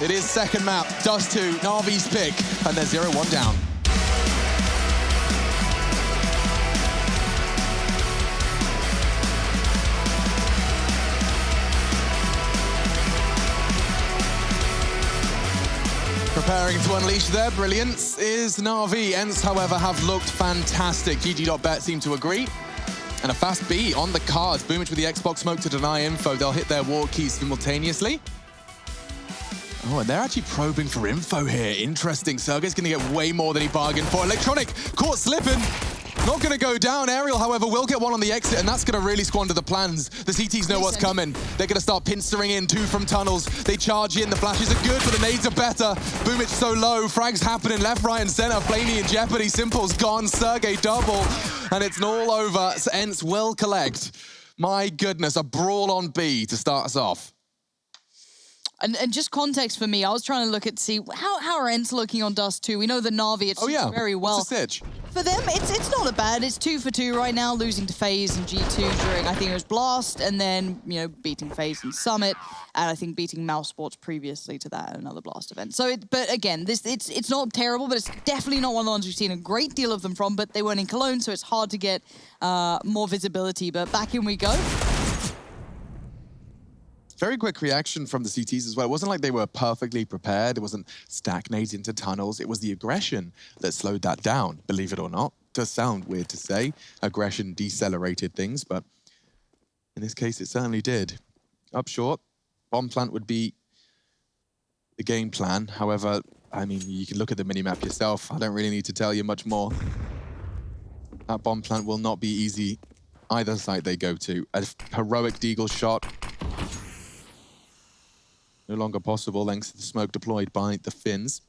It is second map, Dust2, Na'Vi's pick, and they're 0-1 down. Preparing to unleash their brilliance is Na'Vi. ENCE, however, have looked fantastic. GG.bet seem to agree. And a fast B on the cards. Boomich with the Xbox smoke to deny info. They'll hit their war keys simultaneously. Oh, and they're actually probing for info here. Interesting. Sergey's going to get way more than he bargained for. Electronic caught slipping. Not going to go down. Aerial, however, will get one on the exit, and that's going to really squander the plans. The CTs know what's coming. They're going to start pinstering in, 2 from tunnels. They charge in. The flashes are good, but the nades are better. Boomich so low. Frags happening left, right, and center. Flamey in jeopardy. Simple's gone. Sergey double. And it's all over. So ENCE will collect. My goodness, a brawl on B to start us off. And just context for me, I was trying to look at how are ENCE looking on Dust2. We know the Na'Vi, it's very well. What's the sitch? For them, it's not a bad. It's 2 for 2 right now, losing to FaZe and G2 during, I think it was Blast, and then, you know, beating FaZe and Summit, and I think beating Mouse Sports previously to that at another Blast event. So, but again, it's not terrible, but it's definitely not one of the ones we've seen a great deal of them from, but they weren't in Cologne, so it's hard to get more visibility. But back in we go. Very quick reaction from the CTs as well. It wasn't like they were perfectly prepared. It wasn't stagnate into tunnels. It was the aggression that slowed that down, believe it or not. Does sound weird to say. Aggression decelerated things, but in this case, it certainly did. Up short, bomb plant would be the game plan. However, I mean, you can look at the minimap yourself. I don't really need to tell you much more. That bomb plant will not be easy either side they go to. A heroic Deagle shot. No longer possible thanks to the smoke deployed by the Finns.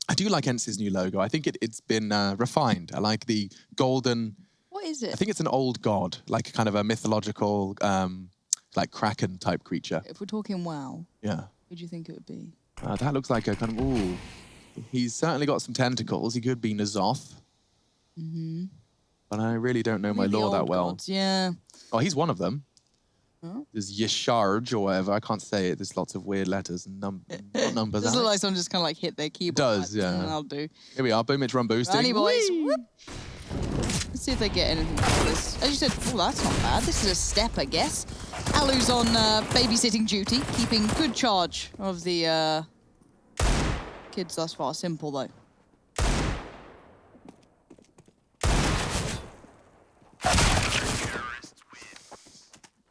I do like ENCE's new logo. I think it's been refined. I like the golden... What is it? I think it's an old god, like kind of a mythological, like Kraken type creature. If we're talking WoW, yeah, who do you think it would be? That looks like a kind of, ooh. He's certainly got some tentacles. He could be N'Zoth. Mm-hmm. But I really don't know my lore that well. Gods, yeah. Oh, he's one of them. Oh. There's Yesharge or whatever. I can't say it. There's lots of weird letters and numbers. Does it look like someone just kind of like hit their keyboard? It does, yeah. I'll do. Here we are. Boomich run boosting. Runny boys. Let's see if they get anything out of this. As you said, oh, that's not bad. This is a step, I guess. Alu's on babysitting duty, keeping good charge of the kids thus far. Simple, though.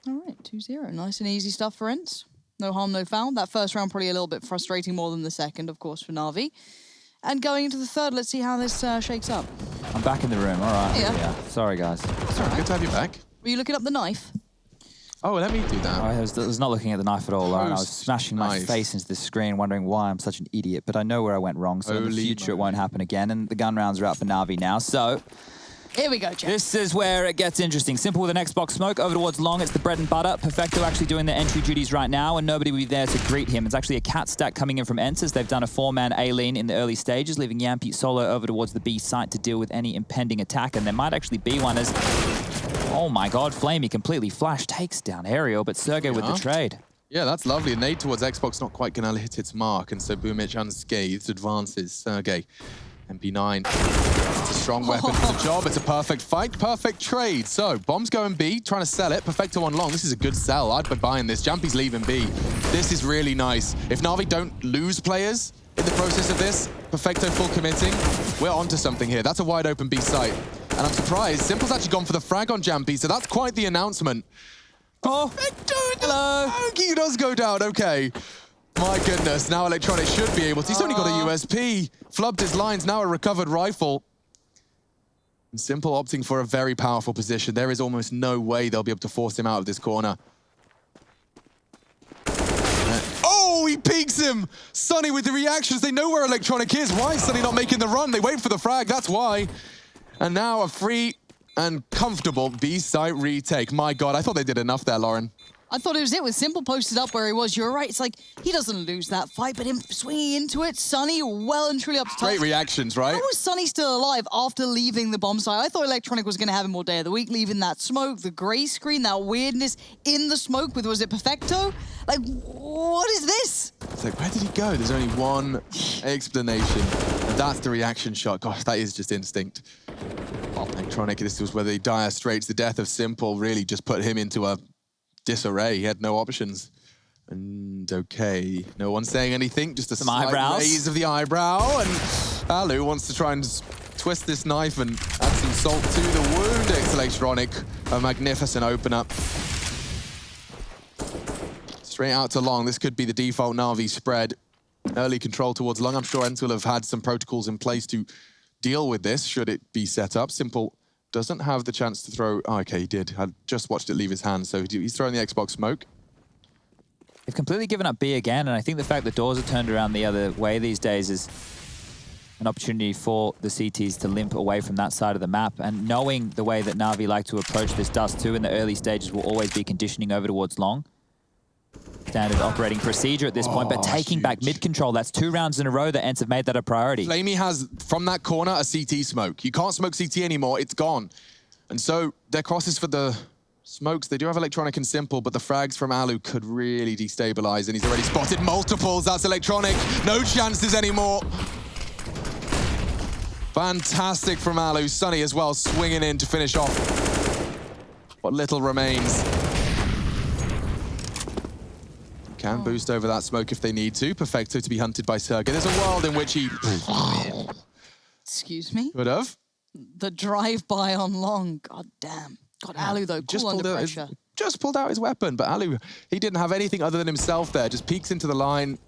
All right, 2-0. Nice and easy stuff for ENCE. No harm, no foul. That first round probably a little bit frustrating more than the second, of course, for Na'Vi. And going into the third, let's see how this shakes up. I'm back in the room, all right. Yeah. Sorry, guys. It's all right. Good to have you back. Were you looking up the knife? Oh, let me do that. I was not looking at the knife at all, Lauren. I was smashing my face into the screen, wondering why I'm such an idiot. But I know where I went wrong, so in the future it won't happen again. And the gun rounds are out for Na'Vi now, so... Here we go, Jack. This is where it gets interesting. Simple with an Xbox smoke over towards long. It's the bread and butter. Perfecto actually doing the entry duties right now, and nobody will be there to greet him. It's actually a cat stack coming in from ENCE. They've done a 4-man A-lean in the early stages, leaving Yampi solo over towards the B site to deal with any impending attack, and there might actually be one as... Oh my god, Flamey completely flashed, takes down Aerial, but Sergey with the trade. Yeah, that's lovely. A nade towards Xbox not quite going to hit its mark, and so Boomich unscathed advances Sergey. MP9, it's a strong weapon for the job. It's a perfect fight, perfect trade. So, bomb's going B, trying to sell it. Perfecto on long. This is a good sell. I'd be buying this. Jampy's leaving B. This is really nice. If Na'Vi don't lose players in the process of this, Perfecto full committing, we're onto something here. That's a wide open B site. And I'm surprised, Simple's actually gone for the frag on Jampy, so that's quite the announcement. Oh, Perfecto, hello. He does go down, okay. My goodness, now Electronic should be able to. He's only got a USP. Flubbed his lines, now a recovered rifle. And Simple opting for a very powerful position. There is almost no way they'll be able to force him out of this corner. Oh, he peeks him! Sunny with the reactions. They know where Electronic is. Why is Sunny not making the run? They wait for the frag, that's why. And now a free and comfortable B-site retake. My god, I thought they did enough there, Lauren. I thought it was it with Simple posted up where he was. You're right. It's like he doesn't lose that fight, but him swinging into it, Sunny well and truly up to top. Great reactions, right? How was Sunny still alive after leaving the bomb site? I thought Electronic was going to have him all day of the week, leaving that smoke, the gray screen, that weirdness in the smoke with, was it Perfecto? Like, what is this? It's like, where did he go? There's only one explanation, and that's the reaction shot. Gosh, that is just instinct. Electronic, this was where the dire straits, the death of Simple really just put him into a disarray. He had no options. And okay, no one's saying anything, just a slight raise of the eyebrow, and Alu wants to try and twist this knife and add some salt to the wound. It's Electronic, a magnificent opener. Straight out to long. This could be the default Na'Vi spread. Early control towards long. I'm sure ENCE will have had some protocols in place to deal with this, should it be set up. Simple doesn't have the chance to throw... Oh, okay, he did. I just watched it leave his hand, so he's throwing the Xbox smoke. They've completely given up B again, and I think the fact that doors are turned around the other way these days is an opportunity for the CTs to limp away from that side of the map. And knowing the way that Na'Vi like to approach this Dust2 in the early stages will always be conditioning over towards long. Standard operating procedure at this point, but taking back mid-control. That's 2 rounds in a row that ENCE have made that a priority. Flamey has, from that corner, a CT smoke. You can't smoke CT anymore, it's gone. And so their crosses for the smokes, they do have Electronic and Simple, but the frags from Alu could really destabilize, and he's already spotted multiples. That's Electronic. No chances anymore. Fantastic from Alu. Sunny as well, swinging in to finish off what little remains. Can boost over that smoke if they need to. Perfecto to be hunted by Sergey. There's a world in which he... Excuse me? Would have. The drive-by on long. God damn. God, Alu, though, cool under pressure. Just pulled out his weapon, but Alu, he didn't have anything other than himself there. Just peeks into the line,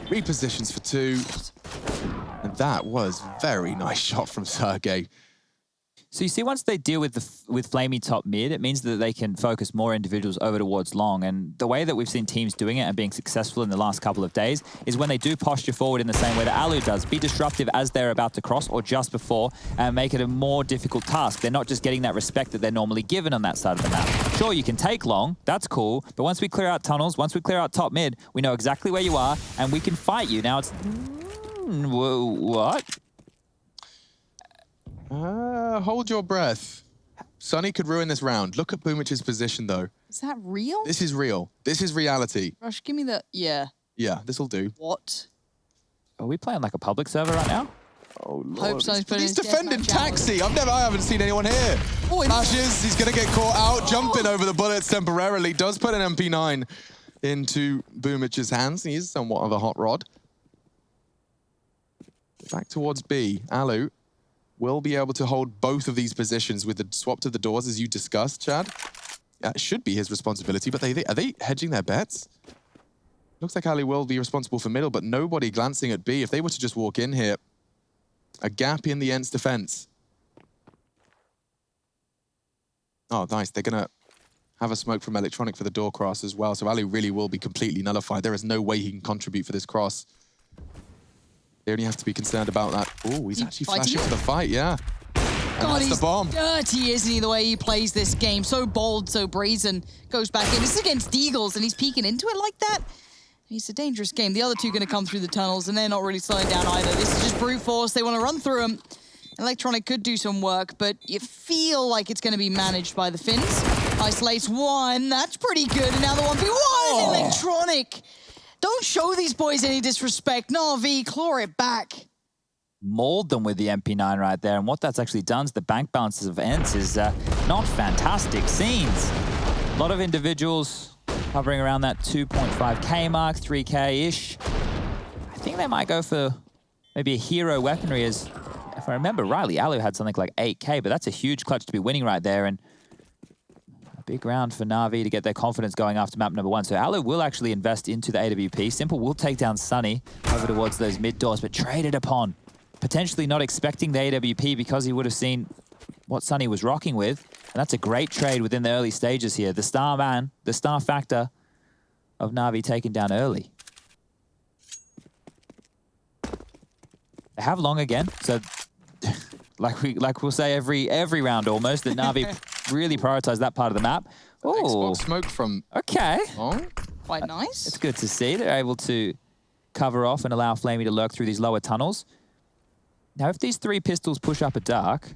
repositions for 2. And that was a very nice shot from Sergey. So you see, once they deal with Flamey top mid, it means that they can focus more individuals over towards long. And the way that we've seen teams doing it and being successful in the last couple of days is when they do posture forward in the same way that Alu does. Be disruptive as they're about to cross or just before and make it a more difficult task. They're not just getting that respect that they're normally given on that side of the map. Sure, you can take long, that's cool, but once we clear out tunnels, once we clear out top mid, we know exactly where you are and we can fight you. Now it's... what? Hold your breath. Sunny could ruin this round. Look at Boomich's position, though. Is that real? This is real. This is reality. Rush, give me the... Yeah. Yeah, this'll do. What? Are we playing like a public server right now? Oh, Lord. Hope so. He's defending Taxi. I haven't seen anyone here. Flashes. He's going to get caught out. Jumping over the bullets temporarily. Does put an MP9 into Boomich's hands. He is somewhat of a hot rod. Back towards B. Alu will be able to hold both of these positions with the swap to the doors, as you discussed, Chad. That should be his responsibility, but are they hedging their bets? Looks like Ali will be responsible for middle, but nobody glancing at B. If they were to just walk in here, a gap in the ENCE defense. Oh, nice. They're going to have a smoke from Electronic for the door cross as well, so Ali really will be completely nullified. There is no way he can contribute for this cross. They only have to be concerned about that. Oh, he's actually flashing for the fight, yeah. God, that's he's the bomb. Dirty, isn't he, the way he plays this game? So bold, so brazen. Goes back in. This is against Deagles, and he's peeking into it like that. It's a dangerous game. The other two are going to come through the tunnels, and they're not really slowing down either. This is just brute force. They want to run through them. Electronic could do some work, but you feel like it's going to be managed by the Finns. Isolates 1. That's pretty good. And now the 1v1. Electronic. Don't show these boys any disrespect. Na'Vi, claw it back. Mauled them with the MP9 right there. And what that's actually done to the bank balances of ENCE is not fantastic scenes. A lot of individuals hovering around that 2.5k mark, 3k-ish. I think they might go for maybe a hero weaponry, as if I remember rightly, Alu had something like 8k, but that's a huge clutch to be winning right there. And big round for Na'Vi to get their confidence going after map number 1. So Alu will actually invest into the AWP. Simple will take down Sunny over towards those mid doors, but traded upon. Potentially not expecting the AWP because he would have seen what Sunny was rocking with. And that's a great trade within the early stages here. The star man, the star factor of Na'Vi taken down early. They have long again, so like we'll say every round almost that Na'Vi really prioritize that part of the map. Xbox smoke from Okay. Long. Quite nice. It's good to see. They're able to cover off and allow Flamey to lurk through these lower tunnels. Now, if these 3 pistols push up a dark,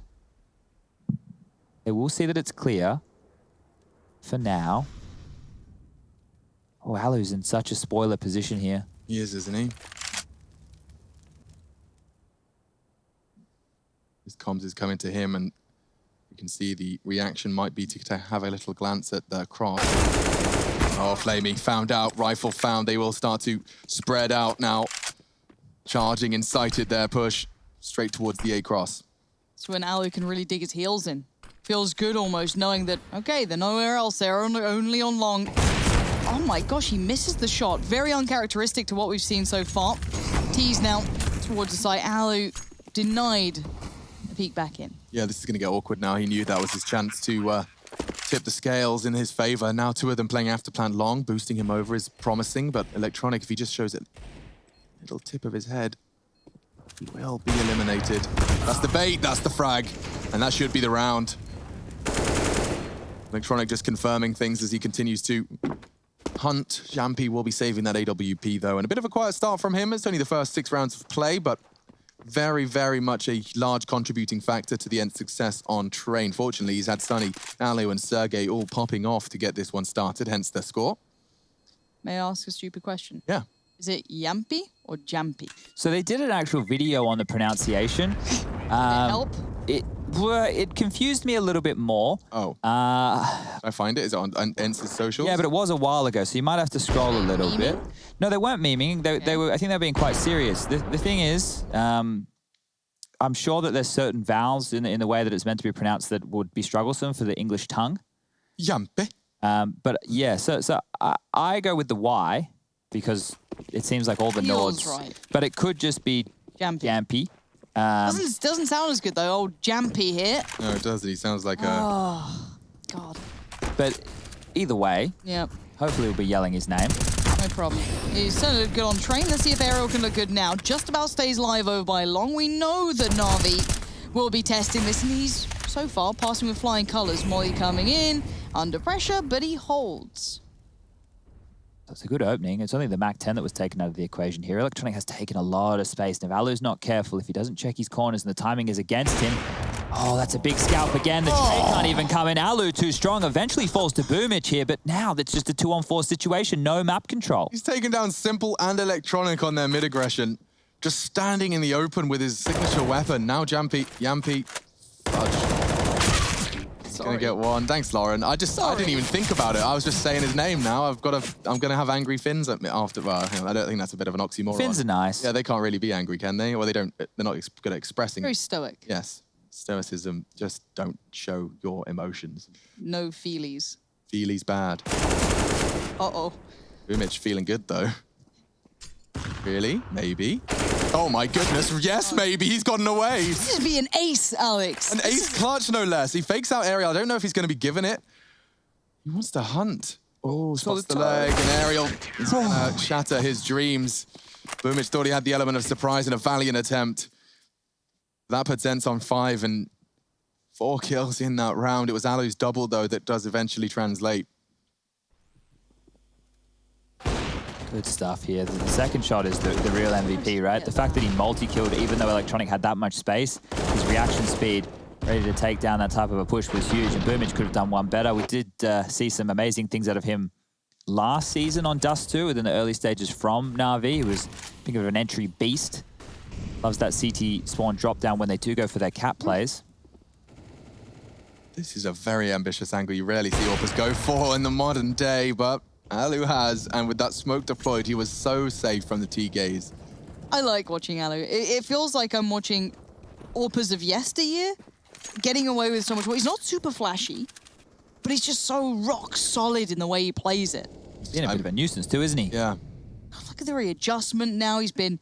they will see that it's clear for now. Oh, Alu's in such a spoiler position here. He is, isn't he? His comms is coming to him, and you can see the reaction might be to have a little glance at the cross. Oh, Flamey found out, rifle found. They will start to spread out now. Charging, incited their push straight towards the A cross. It's when Alu can really dig his heels in. Feels good almost knowing that, okay, they're nowhere else. They're only on long. Oh my gosh, he misses the shot. Very uncharacteristic to what we've seen so far. Tease now towards the side. Alu denied a peek back in. Yeah, this is going to get awkward now. He knew that was his chance to tip the scales in his favor. Now 2 of them playing after plant long. Boosting him over is promising, but Electronic, if he just shows a little tip of his head, he will be eliminated. That's the bait, that's the frag, and that should be the round. Electronic just confirming things as he continues to hunt. Jampy will be saving that AWP though, and a bit of a quiet start from him. It's only the first 6 rounds of play, but very, very much a large contributing factor to the ENCE success on Train. Fortunately, he's had Sunny, Alu, and Sergey all popping off to get this one started, hence their score. May I ask a stupid question? Yeah. Is it Yampy or Jampy? So they did an actual video on the pronunciation. Help? It confused me a little bit more. Oh. I find it. Is it on ENCE's socials? Yeah, but it was a while ago, so you might have to scroll a little bit. No, they weren't memeing. They were. I think they were being quite serious. The thing is, I'm sure that there's certain vowels in the way that it's meant to be pronounced that would be strugglesome for the English tongue. Yampe. But yeah, so I go with the Y because it seems like all the Feels Nords. right. But it could just be Jampy. Jampy. Doesn't sound as good though. Old Jampy here. No, it doesn't. He sounds like a... Oh, God. But either way, Yep. hopefully we'll be yelling his name. No problem. He's certainly looked good on Train. Let's see if Aerial can look good now. Just about stays live over by long. We know that Na'Vi will be testing this, and he's, so far, passing with flying colours. Molly coming in, under pressure, but he holds. That's a good opening. It's only the MAC-10 that was taken out of the equation here. Electronic has taken a lot of space. And if Alu's not careful, if he doesn't check his corners and the timing is against him, oh, that's a big scalp again. The trade can't even come in. Alu too strong. Eventually falls to Boomich here, but now that's just a 2-on-4 situation. No map control. He's taken down Simple and Electronic on their mid-aggression. Just standing in the open with his signature weapon. Now Yampy, fudge. Gonna get one. Thanks, Lauren. I didn't even think about it. I was just saying his name now. I'm gonna have angry Finns at me after. Well, I don't think that's a bit of an oxymoron. Finns are nice. Yeah, they can't really be angry, can they? Or they're not good at expressing. Very stoic. Yes, stoicism. Just don't show your emotions. No feelies. Feely's bad. Uh-oh. Boomich feeling good though. Really? Maybe. Oh my goodness, yes, maybe. He's gotten away. This would be an ace, Alex. An ace clutch, no less. He fakes out Aerial. I don't know if he's going to be given it. He wants to hunt. Oh, spots the leg, and Aerial is going to shatter his dreams. Boomich thought he had the element of surprise in a valiant attempt. That puts ENCE on 5 and 4 kills in that round. It was Alu's double, though, that does eventually translate. Good stuff here. The second shot is the real MVP, right? The fact that he multi-killed, even though Electronic had that much space, his reaction speed, ready to take down that type of a push was huge, and Boomich could have done one better. We did see some amazing things out of him last season on Dust2 within the early stages from Na'Vi. He was, think of an entry beast. Loves that CT spawn drop down when they do go for their cap plays. This is a very ambitious angle you rarely see Orpus go for in the modern day, but Alu has, and with that smoke deployed, he was so safe from the T-gaze. I like watching Alu. It feels like I'm watching Orpas of yesteryear, getting away with so much. Well, he's not super flashy, but he's just so rock solid in the way he plays it. He's been a bit of a nuisance too, isn't he? Yeah. Look at the readjustment now. He's been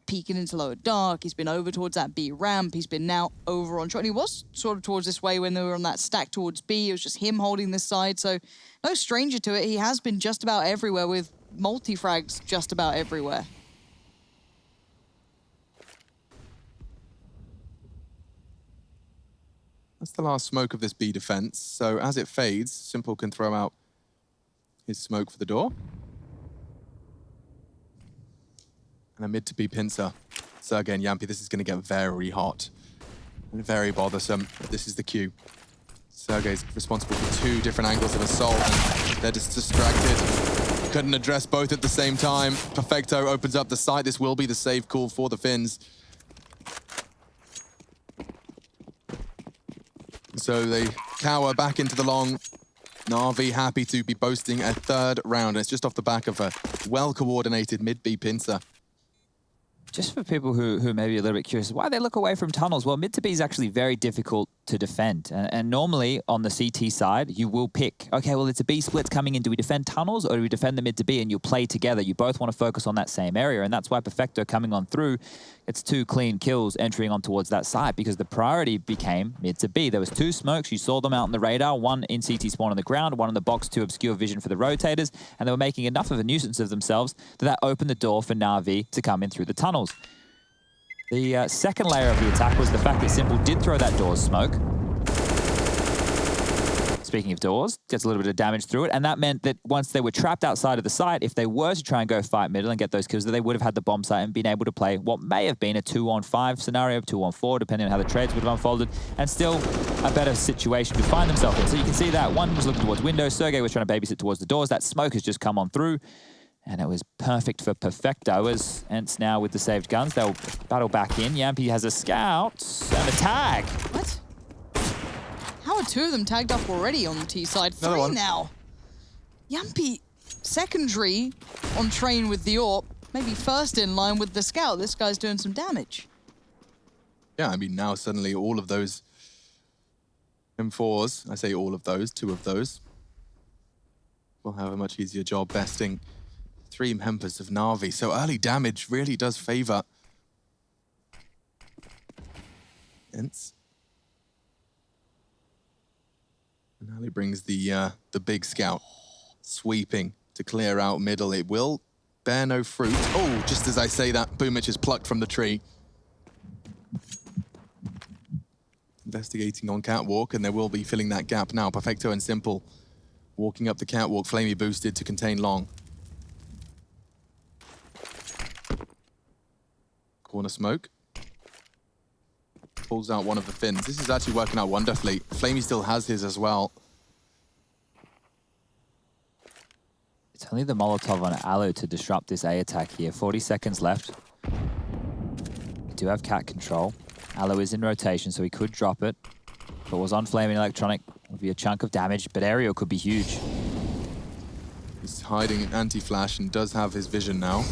peeking into lower dark. He's been over towards that B ramp. He's been now over on short. And he was sort of towards this way when they were on that stack towards B. It was just him holding this side. So no stranger to it. He has been just about everywhere with multi-frags just about everywhere. That's the last smoke of this B defense. So as it fades, Simple can throw out his smoke for the door. And a mid to B pincer. So again, Yampi, this is going to get very hot and very bothersome. This is the cue. Sergey's responsible for 2 different angles of assault, and they're just distracted. Couldn't address both at the same time. Perfecto opens up the site. This will be the safe call for the Finns. So they cower back into the long. Na'Vi happy to be boasting a 3rd round. It's just off the back of a well-coordinated mid-B pincer. Just for people who may be a little bit curious, why they look away from tunnels? Well, mid to B is actually very difficult to defend. And normally on the CT side, you will pick, okay, well, it's a B split coming in. Do we defend tunnels or do we defend the mid to B? And you'll play together. You both want to focus on that same area. And that's why Perfecto coming on through, it's 2 clean kills entering on towards that side because the priority became mid to B. There was 2 smokes. You saw them out on the radar, 1 in CT spawn on the ground, 1 in the box to obscure vision for the rotators. And they were making enough of a nuisance of themselves that opened the door for Na'Vi to come in through the tunnels. The second layer of the attack was the fact that Simple did throw that doors smoke. Speaking of doors, gets a little bit of damage through it, and that meant that once they were trapped outside of the site, if they were to try and go fight middle and get those kills, that they would have had the bomb site and been able to play what may have been a 2-on-5 scenario, 2-on-4, depending on how the trades would have unfolded, and still a better situation to find themselves in. So you can see that one was looking towards windows, Sergey was trying to babysit towards the doors, that smoke has just come on through. And it was perfect for Perfecto as ENCE now with the saved guns. They'll battle back in. Yampi has a scout and a tag. What? How are 2 of them tagged up already on the T side? 3 now. Yampi, secondary on train with the AWP. Maybe first in line with the scout. This guy's doing some damage. Yeah, I mean, now suddenly all of those M4s, I say all of those, 2 of those, will have a much easier job besting 3 members of Na'Vi. So early damage really does favor ENCE. And Ali brings the big scout, sweeping to clear out middle. It will bear no fruit. Oh, just as I say that, Boomich is plucked from the tree. Investigating on catwalk, and they will be filling that gap now. Perfecto and Simple walking up the catwalk, Flamey boosted to contain long. Corner smoke. Pulls out one of the Finns. This is actually working out wonderfully. Flamey still has his as well. It's only the Molotov on Alu to disrupt this A attack here. 40 seconds left. We do have cat control. Alu is in rotation, so he could drop it. If it was on Flaming Electronic, it would be a chunk of damage, but Aerial could be huge. He's hiding an anti-flash and does have his vision now.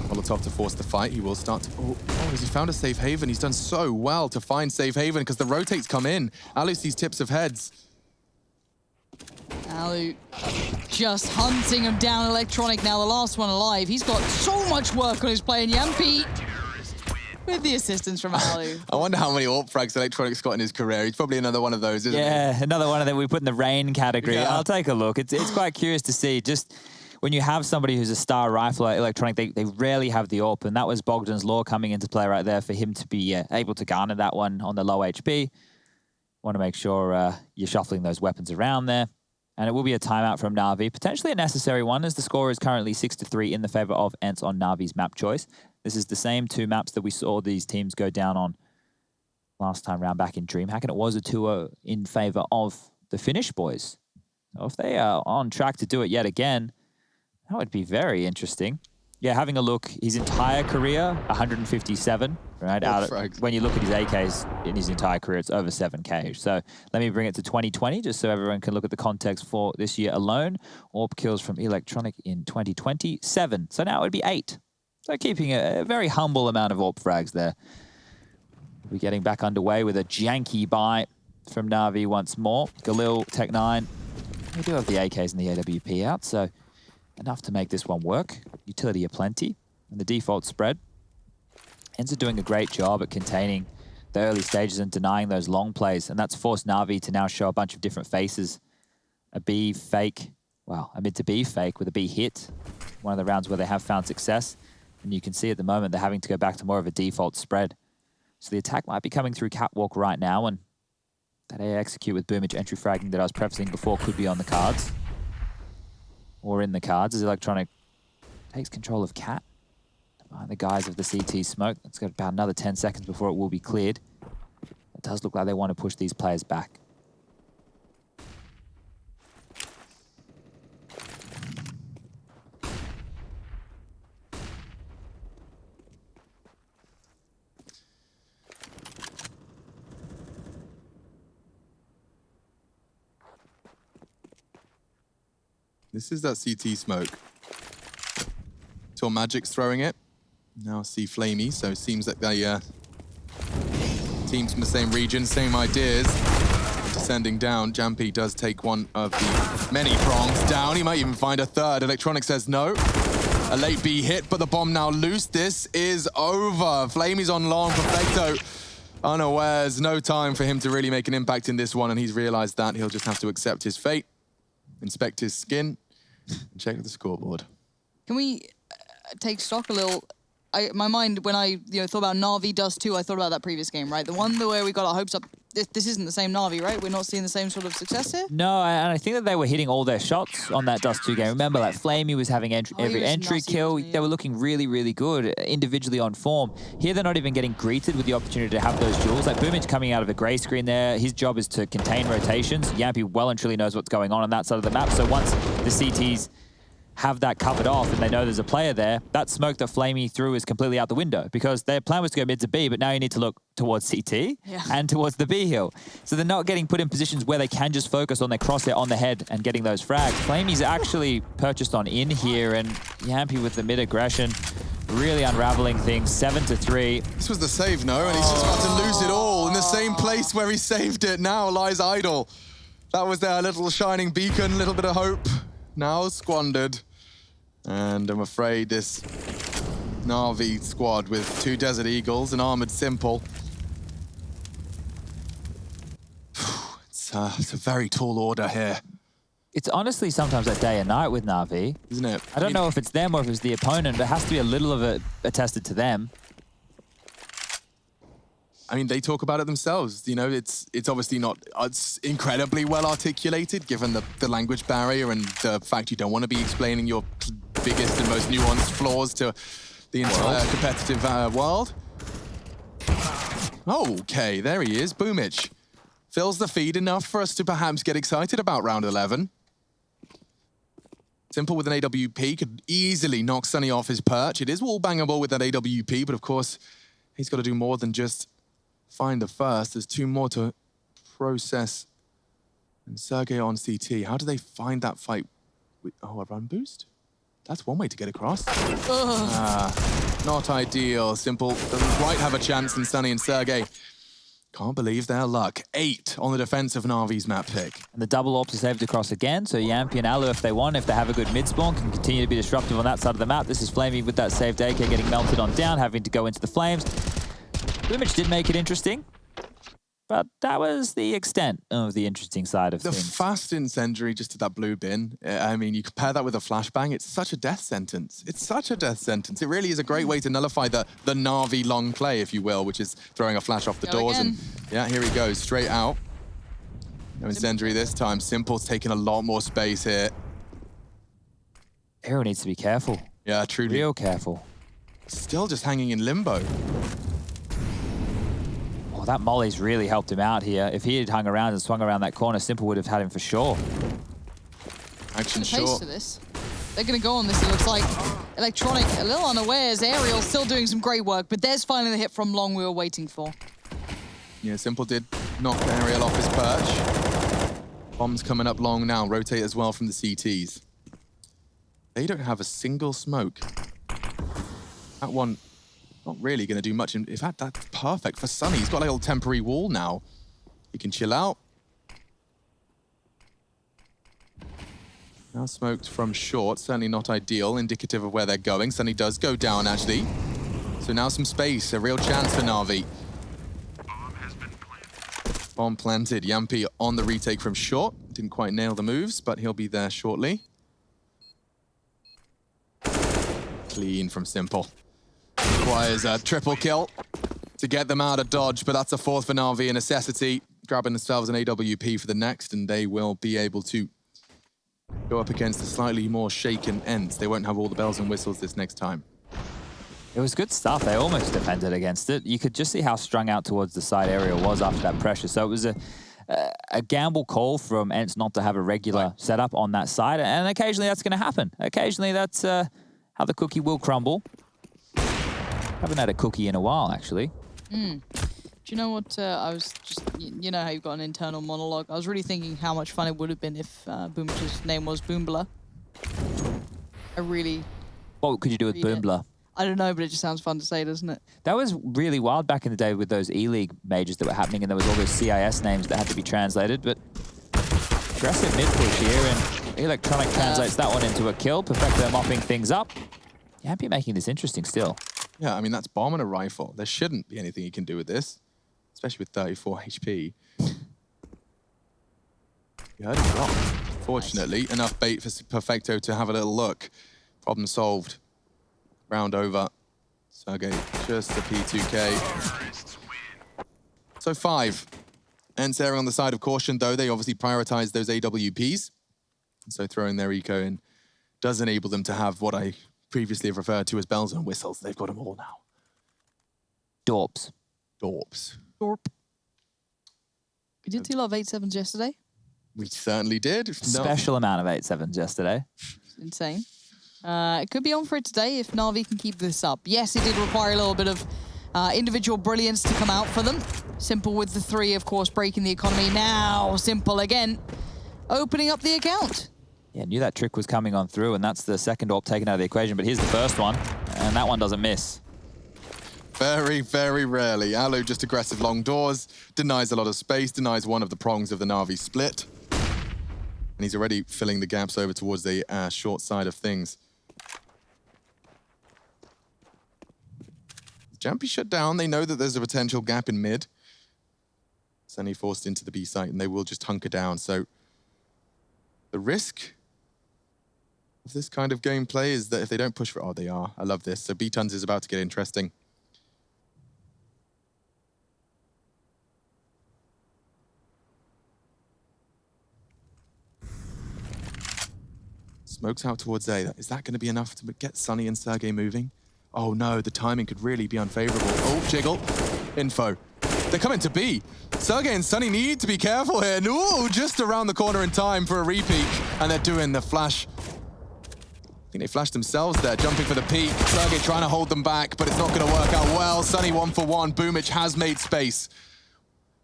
Molotov to force the fight. He will start to... Oh, has he found a safe haven? He's done so well to find safe haven because the rotates come in. Alu sees tips of heads. Alu just hunting him down. Electronic now the last one alive. He's got so much work on his play, and Yampi with the assistance from Alu. I wonder how many AWP frags Electronic's got in his career. He's probably another one of those, isn't he? Yeah, another one of them we put in the rain category. Yeah. I'll take a look. It's quite curious to see. Just when you have somebody who's a star rifler, Electronic, they rarely have the AWP, and that was Bogdan's Law coming into play right there for him to be able to garner that one on the low HP. Want to make sure you're shuffling those weapons around there. And it will be a timeout from Na'Vi, potentially a necessary one, as the score is currently 6-3 in the favor of ENCE on Na'Vi's map choice. This is the same 2 maps that we saw these teams go down on last time round back in DreamHack, and it was a 2-0 in favor of the Finnish boys. So if they are on track to do it yet again, that would be very interesting. Yeah, having a look, his entire career, 157, right? When you look at his AKs in his entire career, it's over 7K. So let me bring it to 2020, just so everyone can look at the context for this year alone. AWP kills from Electronic in 2020, 7. So now it would be 8. So keeping a very humble amount of AWP frags there. We're getting back underway with a janky buy from Na'Vi once more. Galil, Tech9. We do have the AKs and the AWP out, so enough to make this one work. Utility aplenty. And the default spread. ENCE are doing a great job at containing the early stages and denying those long plays. And that's forced Na'Vi to now show a bunch of different faces. A B fake, well, a mid to B fake with a B hit. One of the rounds where they have found success. And you can see at the moment they're having to go back to more of a default spread. So the attack might be coming through catwalk right now. And That A execute with Boomage entry fragging that I was prefacing before could be on the cards. Or in the cards as Electronic takes control of Cat. Behind the guise of the CT smoke. It's got about another 10 seconds before it will be cleared. It does look like they want to push these players back. This is that CT smoke. Till Magic's throwing it. Now see Flamey, so it seems like they teams from the same region, same ideas. Descending down, Jampy does take one of the many prongs down. He might even find a third. Electronic says no. A late B hit, but the bomb now loose. This is over. Flamey's on long, Perfecto unawares. No time for him to really make an impact in this one, and he's realized that. He'll just have to accept his fate, inspect his skin, and check the scoreboard. Can we take stock a little? My mind, when I thought about Na'Vi Dust2, I thought about that previous game, right? The one where we got our hopes up. This isn't the same Na'Vi, right? We're not seeing the same sort of success here? No, and I think that they were hitting all their shots on that Dust2 game. Remember, like, Flamey was having every entry kill. They were looking really, really good individually on form. Here, they're not even getting greeted with the opportunity to have those duels. Like, Boomage coming out of a grey screen there. His job is to contain rotations. Yampy well and truly knows what's going on that side of the map. So once the CTs have that covered off and they know there's a player there, that smoke that Flamey threw is completely out the window because their plan was to go mid to B, but now you need to look towards CT and towards the B hill. So they're not getting put in positions where they can just focus on their crosshair on the head and getting those frags. Flamey's actually purchased on in here, and Yampy with the mid aggression really unraveling things. 7-3. This was the save, no? And he's just about to lose it all in the same place where he saved it. Now lies idle. That was their little shining beacon, little bit of hope. Now squandered. And I'm afraid this Na'Vi squad with 2 Desert Eagles and Armored Simple. It's a very tall order here. It's honestly sometimes like day and night with Na'Vi. Isn't it? I don't know if it's them or if it's the opponent, but it has to be a little of it attested to them. I mean, they talk about it themselves. It's obviously not incredibly well articulated, given the language barrier and the fact you don't want to be explaining your biggest and most nuanced flaws to the entire competitive world. Okay, there he is, Boomage. Fills the feed enough for us to perhaps get excited about round 11. Simple with an AWP, could easily knock Sunny off his perch. It is wall bangable with that AWP, but of course, he's got to do more than just find the first. There's 2 more to process. And Sergey on CT. How do they find that fight? A run boost? That's one way to get across. Not ideal. Simple doesn't quite have a chance, and Sunny and Sergey can't believe their luck. 8 on the defense of Na'Vi's map pick. And the double AWPs are saved across again, so Yampy and Alu, if they want, if they have a good mid-spawn, can continue to be disruptive on that side of the map. This is Flamey with that saved AK getting melted on down, having to go into the flames. Boomage did make it interesting, but that was the extent of the interesting side of things. The fast incendiary just to that blue bin. I mean, you compare that with a flashbang, it's such a death sentence. It's such a death sentence. It really is a great way to nullify the Na'Vi long play, if you will, which is throwing a flash off the doors. And yeah, here he goes, straight out. No incendiary this time. Simple's taking a lot more space here. Hero needs to be careful. Yeah, truly. Real careful. Still just hanging in limbo. That molly's really helped him out here. If he had hung around and swung around that corner, Simple would have had him for sure. Action short. This. They're going to go on this, it looks like. Electronic, a little unawares. Aerial still doing some great work, but there's finally the hit from Long we were waiting for. Yeah, Simple did knock Aerial off his perch. Bombs coming up Long now, rotate as well from the CTs. They don't have a single smoke. That one not really going to do much. In fact, that's perfect for Sunny. He's got a little temporary wall now. He can chill out. Now smoked from short, certainly not ideal, indicative of where they're going. Sunny does go down, actually. So now some space, a real chance for Na'Vi. Bomb planted. Yampy on the retake from short. Didn't quite nail the moves, but he'll be there shortly. Clean from Simple. Requires a triple kill to get them out of dodge, but that's a 4th for Na'Vi, a necessity. grabbing themselves an AWP for the next, and they will be able to go up against a slightly more shaken ENCE. They won't have all the bells and whistles this next time. It was good stuff. They almost defended against it. You could just see how strung out towards the side area was after that pressure. So it was a gamble call from ENCE not to have a regular setup on that side. And occasionally that's going to happen. Occasionally that's how the cookie will crumble. Haven't had a cookie in a while, actually. Do you know what? I was just, you know how you've got an internal monologue. I was really thinking how much fun it would have been if Boomic's name was Boombler. What could you do with Boombler? I don't know, but it just sounds fun to say, doesn't it? That was really wild back in the day with those E-League majors that were happening, and there was all those CIS names that had to be translated, but aggressive mid-push here, and Electronic translates that one into a kill. Perfecto mopping things up. Yampy making this interesting still. Yeah, I mean, that's bomb and a rifle. There shouldn't be anything he can do with this, especially with 34 HP. You heard him drop. Fortunately, enough bait for Perfecto to have a little look. Problem solved. Round over. Sergey, just a P2K. So 5. ENCE erring on the side of caution, though. They obviously prioritize those AWPs. So throwing their eco in does enable them to have what I previously have referred to as bells and whistles. They've got them all now. Dorps. Dorps. Dorp. We did see a lot of 8-7s yesterday. We certainly did. Special amount of 8-7s yesterday. Insane. It could be on for it today if Na'Vi can keep this up. Yes, it did require a little bit of individual brilliance to come out for them. Simple with the 3, of course, breaking the economy. Now, Simple again, opening up the account. Yeah, knew that trick was coming on through, and that's the second AWP taken out of the equation, but here's the first one, and that one doesn't miss. Very, very rarely. Alu just aggressive long doors, denies a lot of space, denies one of the prongs of the Na'Vi split. And he's already filling the gaps over towards the short side of things. Jampy shut down. They know that there's a potential gap in mid. Suddenly forced into the B site, and they will just hunker down. So the risk of this kind of gameplay is that if they don't push for... Oh, they are. I love this. So B-Tons is about to get interesting. Smokes out towards A. Is that going to be enough to get Sunny and Sergey moving? Oh no, the timing could really be unfavorable. Oh, jiggle. Info. They're coming to B. Sergey and Sunny need to be careful here. No, just around the corner in time for a repeat. And they're doing the flash. I think they flashed themselves there, jumping for the peak. Sergey trying to hold them back, but it's not going to work out well. Sunny 1-for-1. Boomich has made space.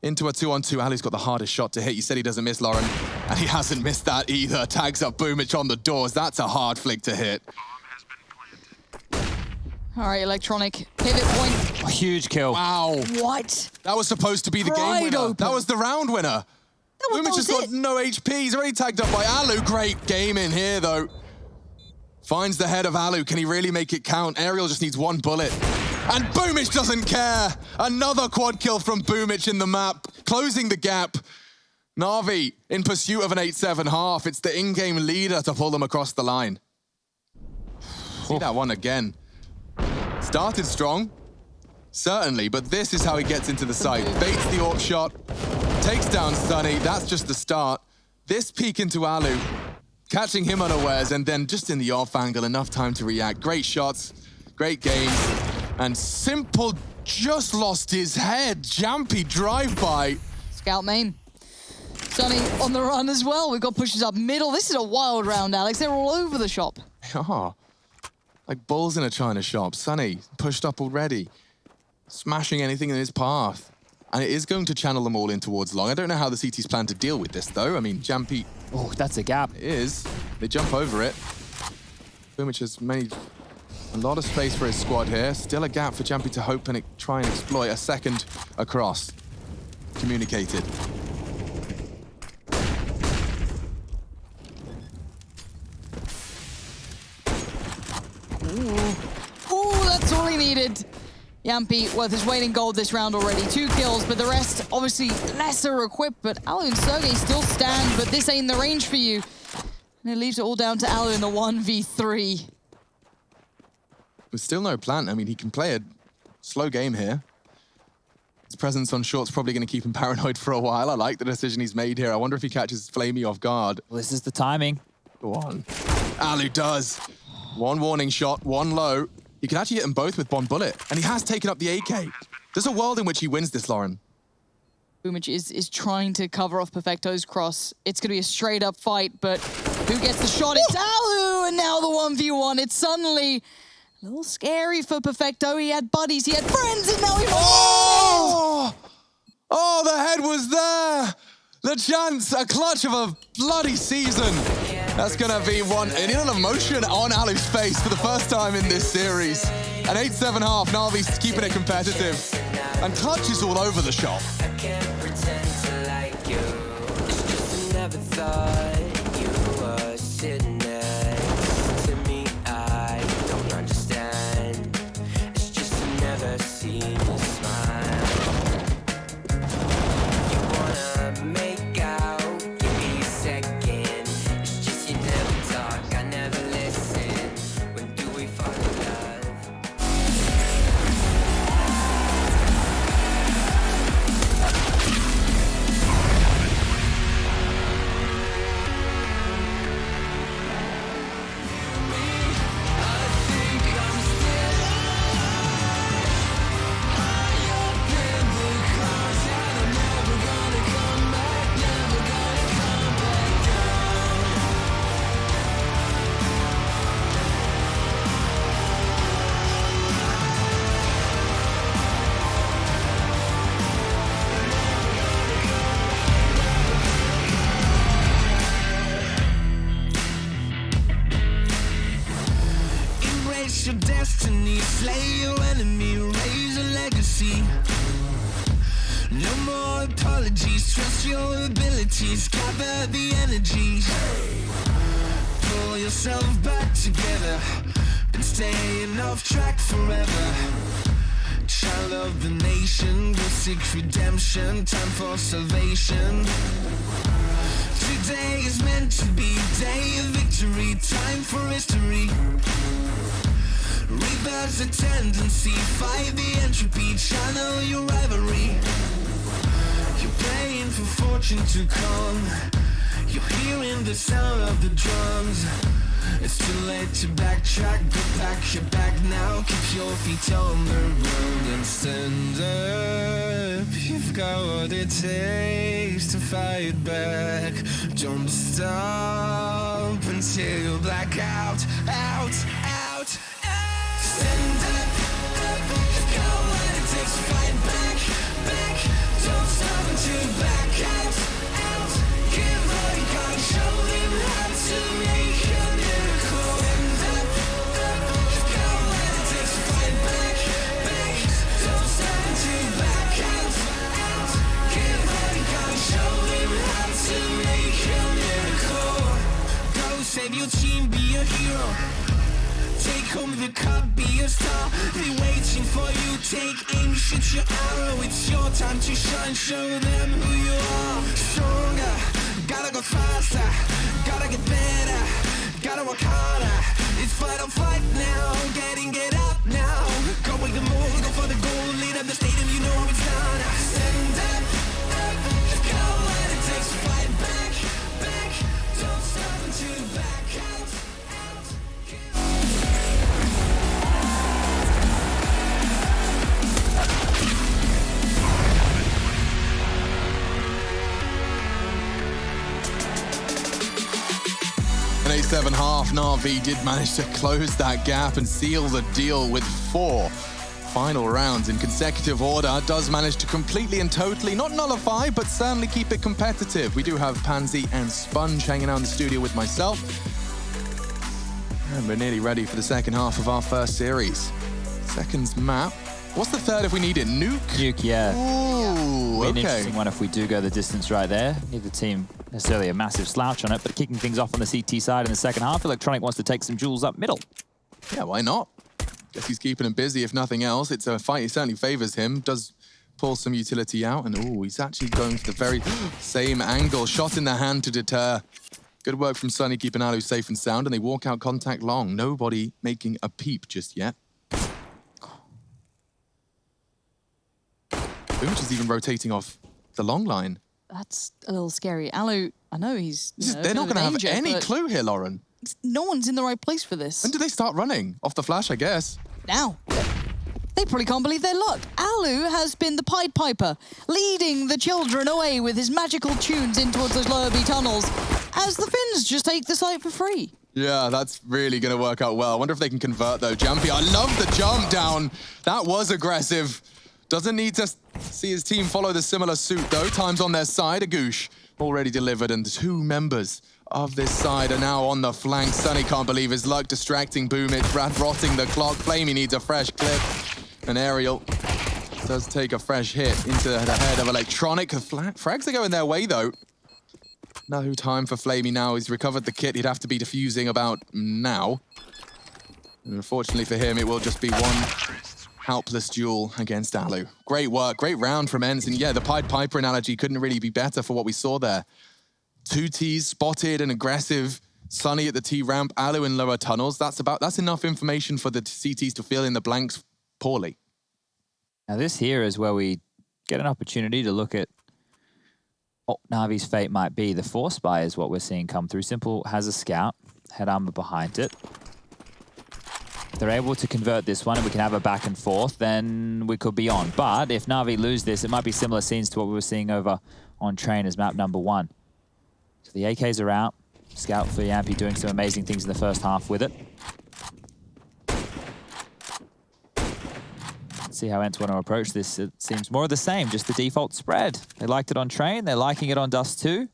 Into a 2-on-2. Ali's got the hardest shot to hit. You said he doesn't miss, Lauren. And he hasn't missed that either. Tags up Boomich on the doors. That's a hard flick to hit. All right, Electronic. Pivot point. A huge kill. Wow. What? That was supposed to be the game winner. Open. That was the round winner. Boomich has got no HP. He's already tagged up by Alu. Great game in here, though. Finds the head of Alu. Can he really make it count? Ariel just needs one bullet. And Boomich doesn't care. Another quad kill from Boomich in the map, closing the gap. Na'Vi in pursuit of an 8-7 half. It's the in-game leader to pull them across the line. See that one again. Started strong, certainly, but this is how he gets into the site. Baits the AWP shot, takes down Sunny. That's just the start. This peek into Alu, catching him unawares, and then just in the off angle, enough time to react. Great shots, great games. And Simple just lost his head. Jampy drive-by. Scout main. Sunny on the run as well. We've got pushes up middle. This is a wild round, Alex. They're all over the shop. Oh, like bulls in a china shop. Sunny pushed up already. Smashing anything in his path. And it is going to channel them all in towards long. I don't know how the CTs plan to deal with this, though. I mean, Jampy... Oh, that's a gap. It is. They jump over it. Boomich has made a lot of space for his squad here. Still a gap for Jampy to hope and try and exploit. A second across. Communicated. Ooh, that's all he needed. Yampy worth his weight in gold this round already. 2 kills, but the rest obviously lesser equipped. But Alu and Sergey still stand, but this ain't the range for you. And it leaves it all down to Alu in the 1v3. There's still no plan. I mean, he can play a slow game here. His presence on short's probably going to keep him paranoid for a while. I like the decision he's made here. I wonder if he catches Flamey off guard. Well, this is the timing. Go on. Alu does. One warning shot, one low. He can actually hit them both with one bullet, and he has taken up the AK. There's a world in which he wins this, Lauren. Boomich is trying to cover off Perfecto's cross. It's going to be a straight-up fight, but who gets the shot? It's Alu, and now the 1v1. It's suddenly a little scary for Perfecto. He had buddies, he had friends, and now he... Oh! Oh, the head was there! The chance, a clutch of a bloody season. That's going to be one, an emotion on Alu's face for the first time in this series. An 8-7 half, Na'Vi's keeping it competitive. And clutch is all over the shop. Never thought you were sitting next to me. I don't understand. It's just I've never seen you smile. You wanna make out, give me a second. It's just you never talk, I never listen. When do we fall in love? Your destiny, slay your enemy, raise a legacy. No more apologies, trust your abilities, gather the energies. Pull yourself back together, been staying off track forever. Child of the nation, will seek redemption, time for salvation. Today is meant to be day of victory, time for history. Rebirth's a tendency, fight the entropy, channel your rivalry. You're praying for fortune to come, you're hearing the sound of the drums. It's too late to backtrack, go back, you're back now. Keep your feet on the road and stand up. You've got what it takes to fight back. Don't stop until you black out, out. Stand up, you've got what it takes to fight back. Don't stop until you back out. Give all you got, show them how to make a miracle. Stand up, you've got what it takes to fight back. Don't stop until you back out. Give all you got, show them how to make a miracle. Go save your team, be a hero. Take home the cup, be a star. They waiting for you, take aim, shoot your arrow. It's your time to shine, show them who you are. Stronger, gotta go faster, gotta get better, gotta work harder. It's fight or flight now, get out now. Go with the move, go for the goal, lead up the stadium, you know how it's done. Stand up, you've got what it takes to fight back. Don't stop until you back out. An 8-7 half, Na'Vi did manage to close that gap and seal the deal with 4 final rounds in consecutive order. Does manage to completely and totally, not nullify, but certainly keep it competitive. We do have Pansy and Sponge hanging out in the studio with myself. And we're nearly ready for the second half of our first series. Seconds map. What's the third if we need it? Nuke? Nuke, yeah. Ooh, Be an okay. interesting one if we do go the distance right there. Neither team necessarily a massive slouch on it, but kicking things off on the CT side in the second half. Electronic wants to take some jewels up middle. Yeah, why not? Guess he's keeping him busy, if nothing else. It's a fight, he certainly favors him. Does pull some utility out, and ooh, he's actually going for the very same angle. Shot in the hand to deter. Good work from Sunny, keeping Alu safe and sound, and they walk out contact long. Nobody making a peep just yet. Booch is even rotating off the long line. That's a little scary. Alu, I know he's... They're not going to have any clue here, Lauren. No one's in the right place for this. When do they start running? Off the flash, I guess. Now. They probably can't believe their luck. Alu has been the Pied Piper, leading the children away with his magical tunes in towards those lower B tunnels, as the Finns just take the site for free. Yeah, that's really going to work out well. I wonder if they can convert, though. Jumpy, I love the jump down. That was aggressive. Doesn't need to see his team follow the similar suit, though. Time's on their side. Agoosh already delivered, and 2 members of this side are now on the flank. Sunny can't believe his luck, distracting Boomich, rotting the clock. Flamey needs a fresh clip. And Aerial does take a fresh hit into the head of Electronic. The frags are going their way, though. No time for Flamey now. He's recovered the kit. He'd have to be defusing about now. And unfortunately for him, it will just be one helpless duel against Alu. Great work, great round from ENCE. And yeah, the Pied Piper analogy couldn't really be better for what we saw there. 2 Ts spotted and aggressive. Sunny at the T ramp, Alu in lower tunnels. That's enough information for the CTs to fill in the blanks poorly. Now this here is where we get an opportunity to look at what Na'Vi's fate might be. The Force Spy is what we're seeing come through. Simple has a scout, head armor behind it. If they're able to convert this one and we can have a back and forth, then we could be on. But if Na'Vi lose this, it might be similar scenes to what we were seeing over on Trainers map number 1. So the AKs are out. Scout for Yampy doing some amazing things in the first half with it. See how ENCE want to approach this. It seems more of the same, just the default spread. They liked it on Train, they're liking it on Dust2.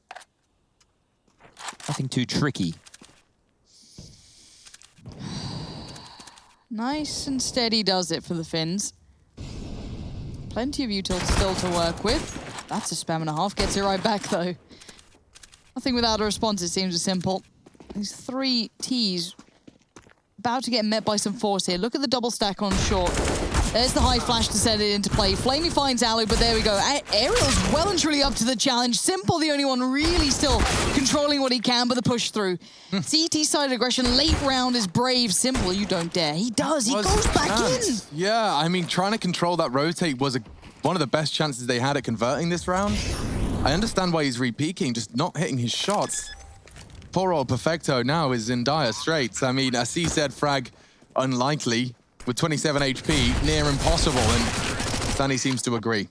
Nothing too tricky. Nice and steady does it for the Finns. Plenty of utils still to work with. That's a spam and a half. Gets it right back, though. Nothing without a response, it seems as simple. These 3 Ts about to get met by some force here. Look at the double stack on short. There's the high flash to set it into play. Flamey finds Alu, but there we go. Aerial's well and truly up to the challenge. Simple, the only one really still controlling what he can, but the push through. CT side aggression, late round is brave. Simple, you don't dare. He does, he goes back in. Yeah, I mean, trying to control that rotate was one of the best chances they had at converting this round. I understand why he's re-peaking, just not hitting his shots. Poor old Perfecto now is in dire straits. I mean, a CZ frag, unlikely. With 27 HP, near impossible, and Sunny seems to agree.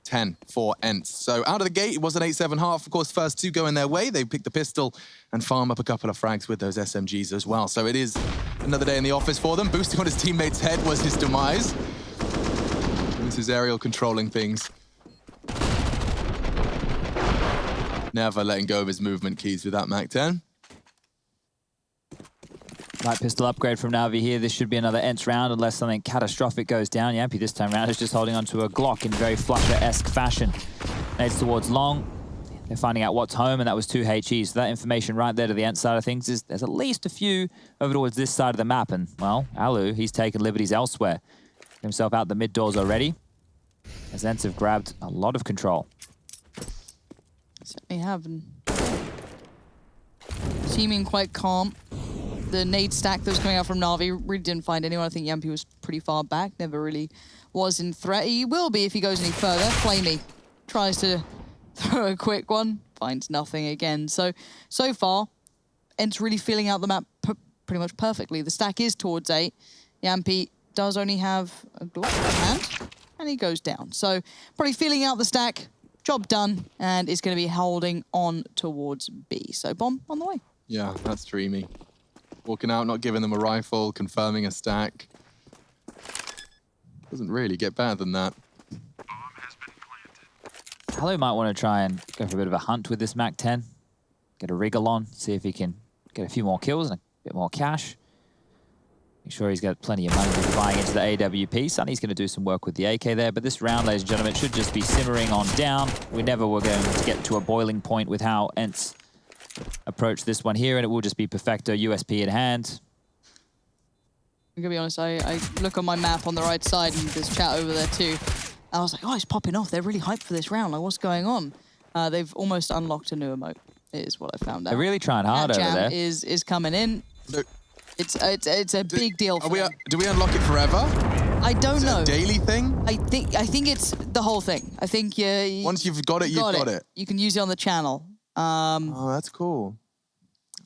10 for ENCE. So out of the gate, it was an 8-7 half. Of course, first 2 going their way. They pick the pistol and farm up a couple of frags with those SMGs as well. So it is another day in the office for them. Boosting on his teammate's head was his demise. And this is Aerial controlling things. Never letting go of his movement keys with that MAC-10. Light pistol upgrade from Na'Vi here. This should be another ENCE round unless something catastrophic goes down. Yampy this time around is just holding onto a Glock in very Flusher-esque fashion. Nades towards long. They're finding out what's home, and that was 2 HEs. So that information right there to the ENCE side of things is there's at least a few over towards this side of the map. And, well, Alu, he's taken liberties elsewhere. Got himself out the mid doors already. As ENCE have grabbed a lot of control. Certainly have. Seeming quite calm. The nade stack that was coming out from Na'Vi really didn't find anyone. I think Yampy was pretty far back, never really was in threat. He will be if he goes any further. Flamey tries to throw a quick one, finds nothing again. So far, ENCE really filling out the map pretty much perfectly. The stack is towards 8. Yampy does only have a Glock in hand, and he goes down. So probably filling out the stack, job done, and is going to be holding on towards B. So bomb on the way. Yeah, that's dreamy. Walking out, not giving them a rifle, confirming a stack. Doesn't really get better than that. Alu might want to try and go for a bit of a hunt with this MAC-10. Get a wriggle on, see if he can get a few more kills and a bit more cash. Make sure he's got plenty of money to be buying into the AWP. Sunny's going to do some work with the AK there, but this round, ladies and gentlemen, should just be simmering on down. We never were going to get to a boiling point with how ENCE approach this one here, and it will just be Perfecto USP in hand. I'm gonna be honest, I look on my map on the right side and there's chat over there too. I was like, oh, it's popping off. They're really hyped for this round. Like, what's going on? They've almost unlocked a new emote, is what I found out. They're really trying hard over there. Is coming in. Look, It's a big deal for them. Do we unlock it forever? I don't Is it know. a daily thing? I think it's the whole thing. I think Once you've got it, you've got it. You can use it on the channel. Oh, that's cool.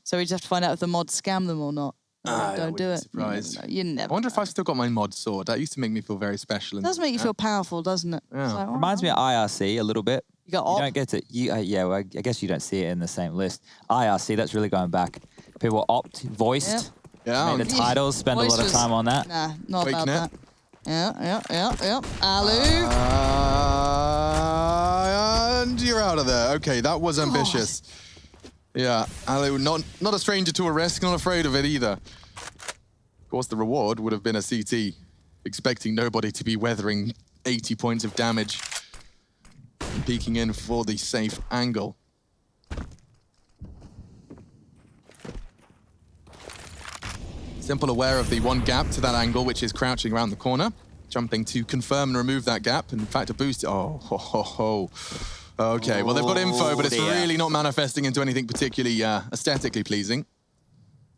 So we just have to find out if the mods scam them or not. Don't do it. Surprised. You never I wonder if know. I've still got my mod sword. That used to make me feel very special. It does make you feel powerful, doesn't it? Yeah. It's like, Reminds me of IRC a little bit. You got You op. don't get to, yeah, well, I guess you don't see it in the same list. IRC, that's really going back. People opt, voiced. Yeah. I mean, the titles, spend a lot of Voice time on that. Nah, not Fake about net. that. Yeah. Alu. And you're out of there. Okay, that was ambitious. Yeah, Alu, not a stranger to a risk, not afraid of it either. Of course, the reward would have been a CT, expecting nobody to be weathering 80 points of damage, peeking in for the safe angle. Simple aware of the one gap to that angle, which is crouching around the corner, jumping to confirm and remove that gap. In fact, a boost. Oh, ho, ho, ho. Okay, well, they've got info, but it's really not manifesting into anything particularly aesthetically pleasing.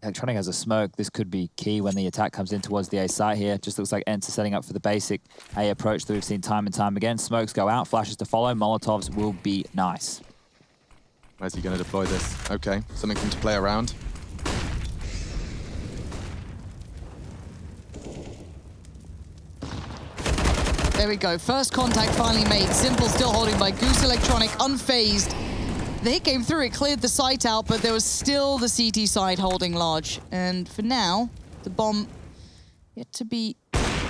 Electronic has a smoke. This could be key when the attack comes in towards the A site here. Just looks like ENCE setting up for the basic A approach that we've seen time and time again. Smokes go out, flashes to follow. Molotovs will be nice. Where's he going to deploy this? Okay, something for him to play around. There we go. First contact finally made. Simple still holding by Goose Electronic, unfazed. The hit came through, it cleared the site out, but there was still the CT side holding large. And for now, the bomb yet to be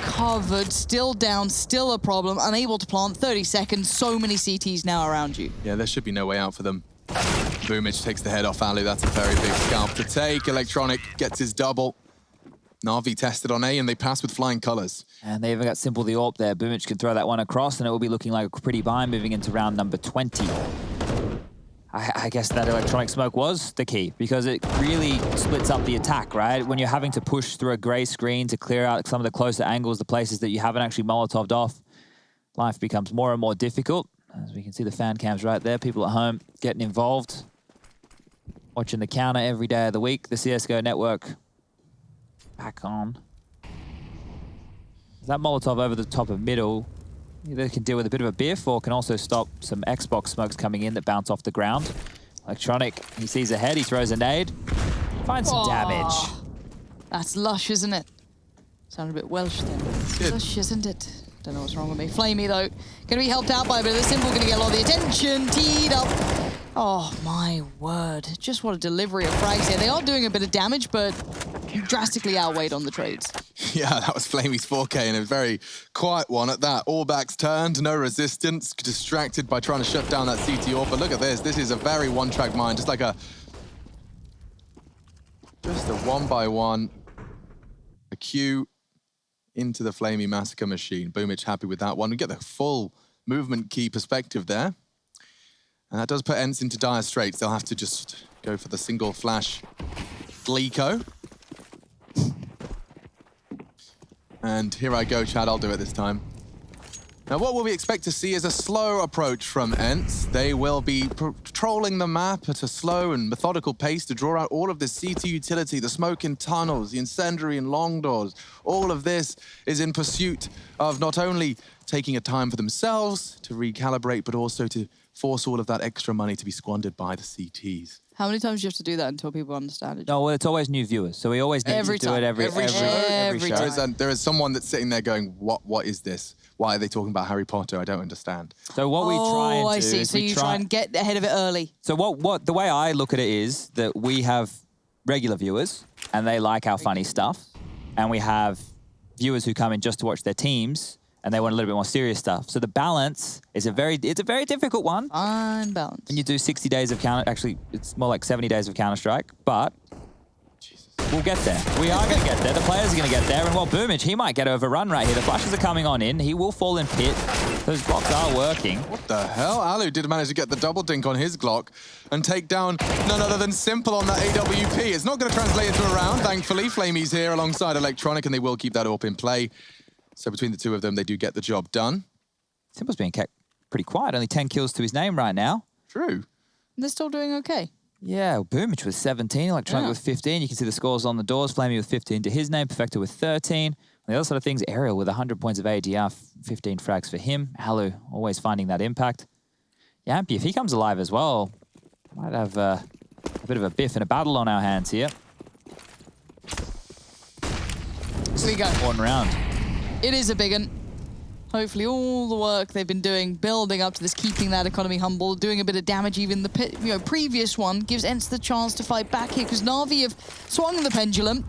covered, still down, still a problem, unable to plant. 30 seconds, so many CTs now around you. Yeah, there should be no way out for them. Boomich takes the head off Alu. That's a very big scalp to take. Electronic gets his double. Na'Vi tested on A, and they pass with flying colors. And they even got Simple the AWP there. Boomich can throw that one across, and it will be looking like a pretty buy moving into round number 20. I guess that electronic smoke was the key, because it really splits up the attack, right? When you're having to push through a gray screen to clear out some of the closer angles, the places that you haven't actually Molotoved off, life becomes more and more difficult. As we can see the fan cams right there, people at home getting involved, watching the counter every day of the week. The CSGO network back on. That Molotov over the top of middle, they can deal with a bit of a biff, or can also stop some Xbox smokes coming in that bounce off the ground. Electronic, he sees ahead, he throws a nade, finds some damage. That's lush, isn't it? Sounded a bit Welsh then. It's lush, isn't it? Don't know what's wrong with me. Flamey, though, gonna be helped out by a bit of the Simple, gonna get a lot of the attention, teed up. Oh, my word. Just what a delivery of frags here. They are doing a bit of damage, but drastically outweighed on the trades. Yeah, that was Flamey's 4K, and a very quiet one at that. All backs turned, no resistance, distracted by trying to shut down that CT AWP. But look at this. This is a very one-track mind, just a one-by-one, a Q into the Flamey Massacre machine. Boomich happy with that one. We get the full movement key perspective there. And that does put ENCE into dire straits. They'll have to just go for the single flash Glico. And here I go, Chad, I'll do it this time. Now, what will we expect to see is a slow approach from ENCE. They will be patrolling the map at a slow and methodical pace to draw out all of the CT utility, the smoke in tunnels, the incendiary in long doors. All of this is in pursuit of not only taking a time for themselves to recalibrate, but also to force all of that extra money to be squandered by the CTs. How many times do you have to do that until people understand it? No, well, it's always new viewers, so we always need Every to do time. it every Every show. time. There is someone that's sitting there going, what is this? Why are they talking about Harry Potter? I don't understand. So what we try and do I see. is So we you try and get ahead of it early. So what the way I look at it is that we have regular viewers and they like our funny stuff, and we have viewers who come in just to watch their teams and they want a little bit more serious stuff. So the balance is it's a very difficult one. Fine balance. And you do 60 days of Counter, actually it's more like 70 days of Counter-Strike, but we'll get there. We are going to get there. The players are going to get there. And while Boomich, he might get overrun right here. The flashes are coming on in. He will fall in pit. Those blocks are working. What the hell? Alu did manage to get the double dink on his Glock and take down none other than Simple on that AWP. It's not going to translate into a round, thankfully. Flamey's here alongside Electronic, and they will keep that AWP in play. So between the two of them, they do get the job done. Simple's being kept pretty quiet. Only 10 kills to his name right now. True. They're still doing okay. Yeah, Boomich with 17, Electronic with 15. You can see the scores on the doors. Flamey with 15 to his name, Perfecto with 13. On the other side of things, Aerial with 100 points of ADR, 15 frags for him. Alu always finding that impact. Yampy, if he comes alive as well, might have a bit of a biff and a battle on our hands here. Here we go. Important round. It is a big one. Hopefully all the work they've been doing, building up to this, keeping that economy humble, doing a bit of damage even the previous one, gives ENCE the chance to fight back here because Na'Vi have swung the pendulum,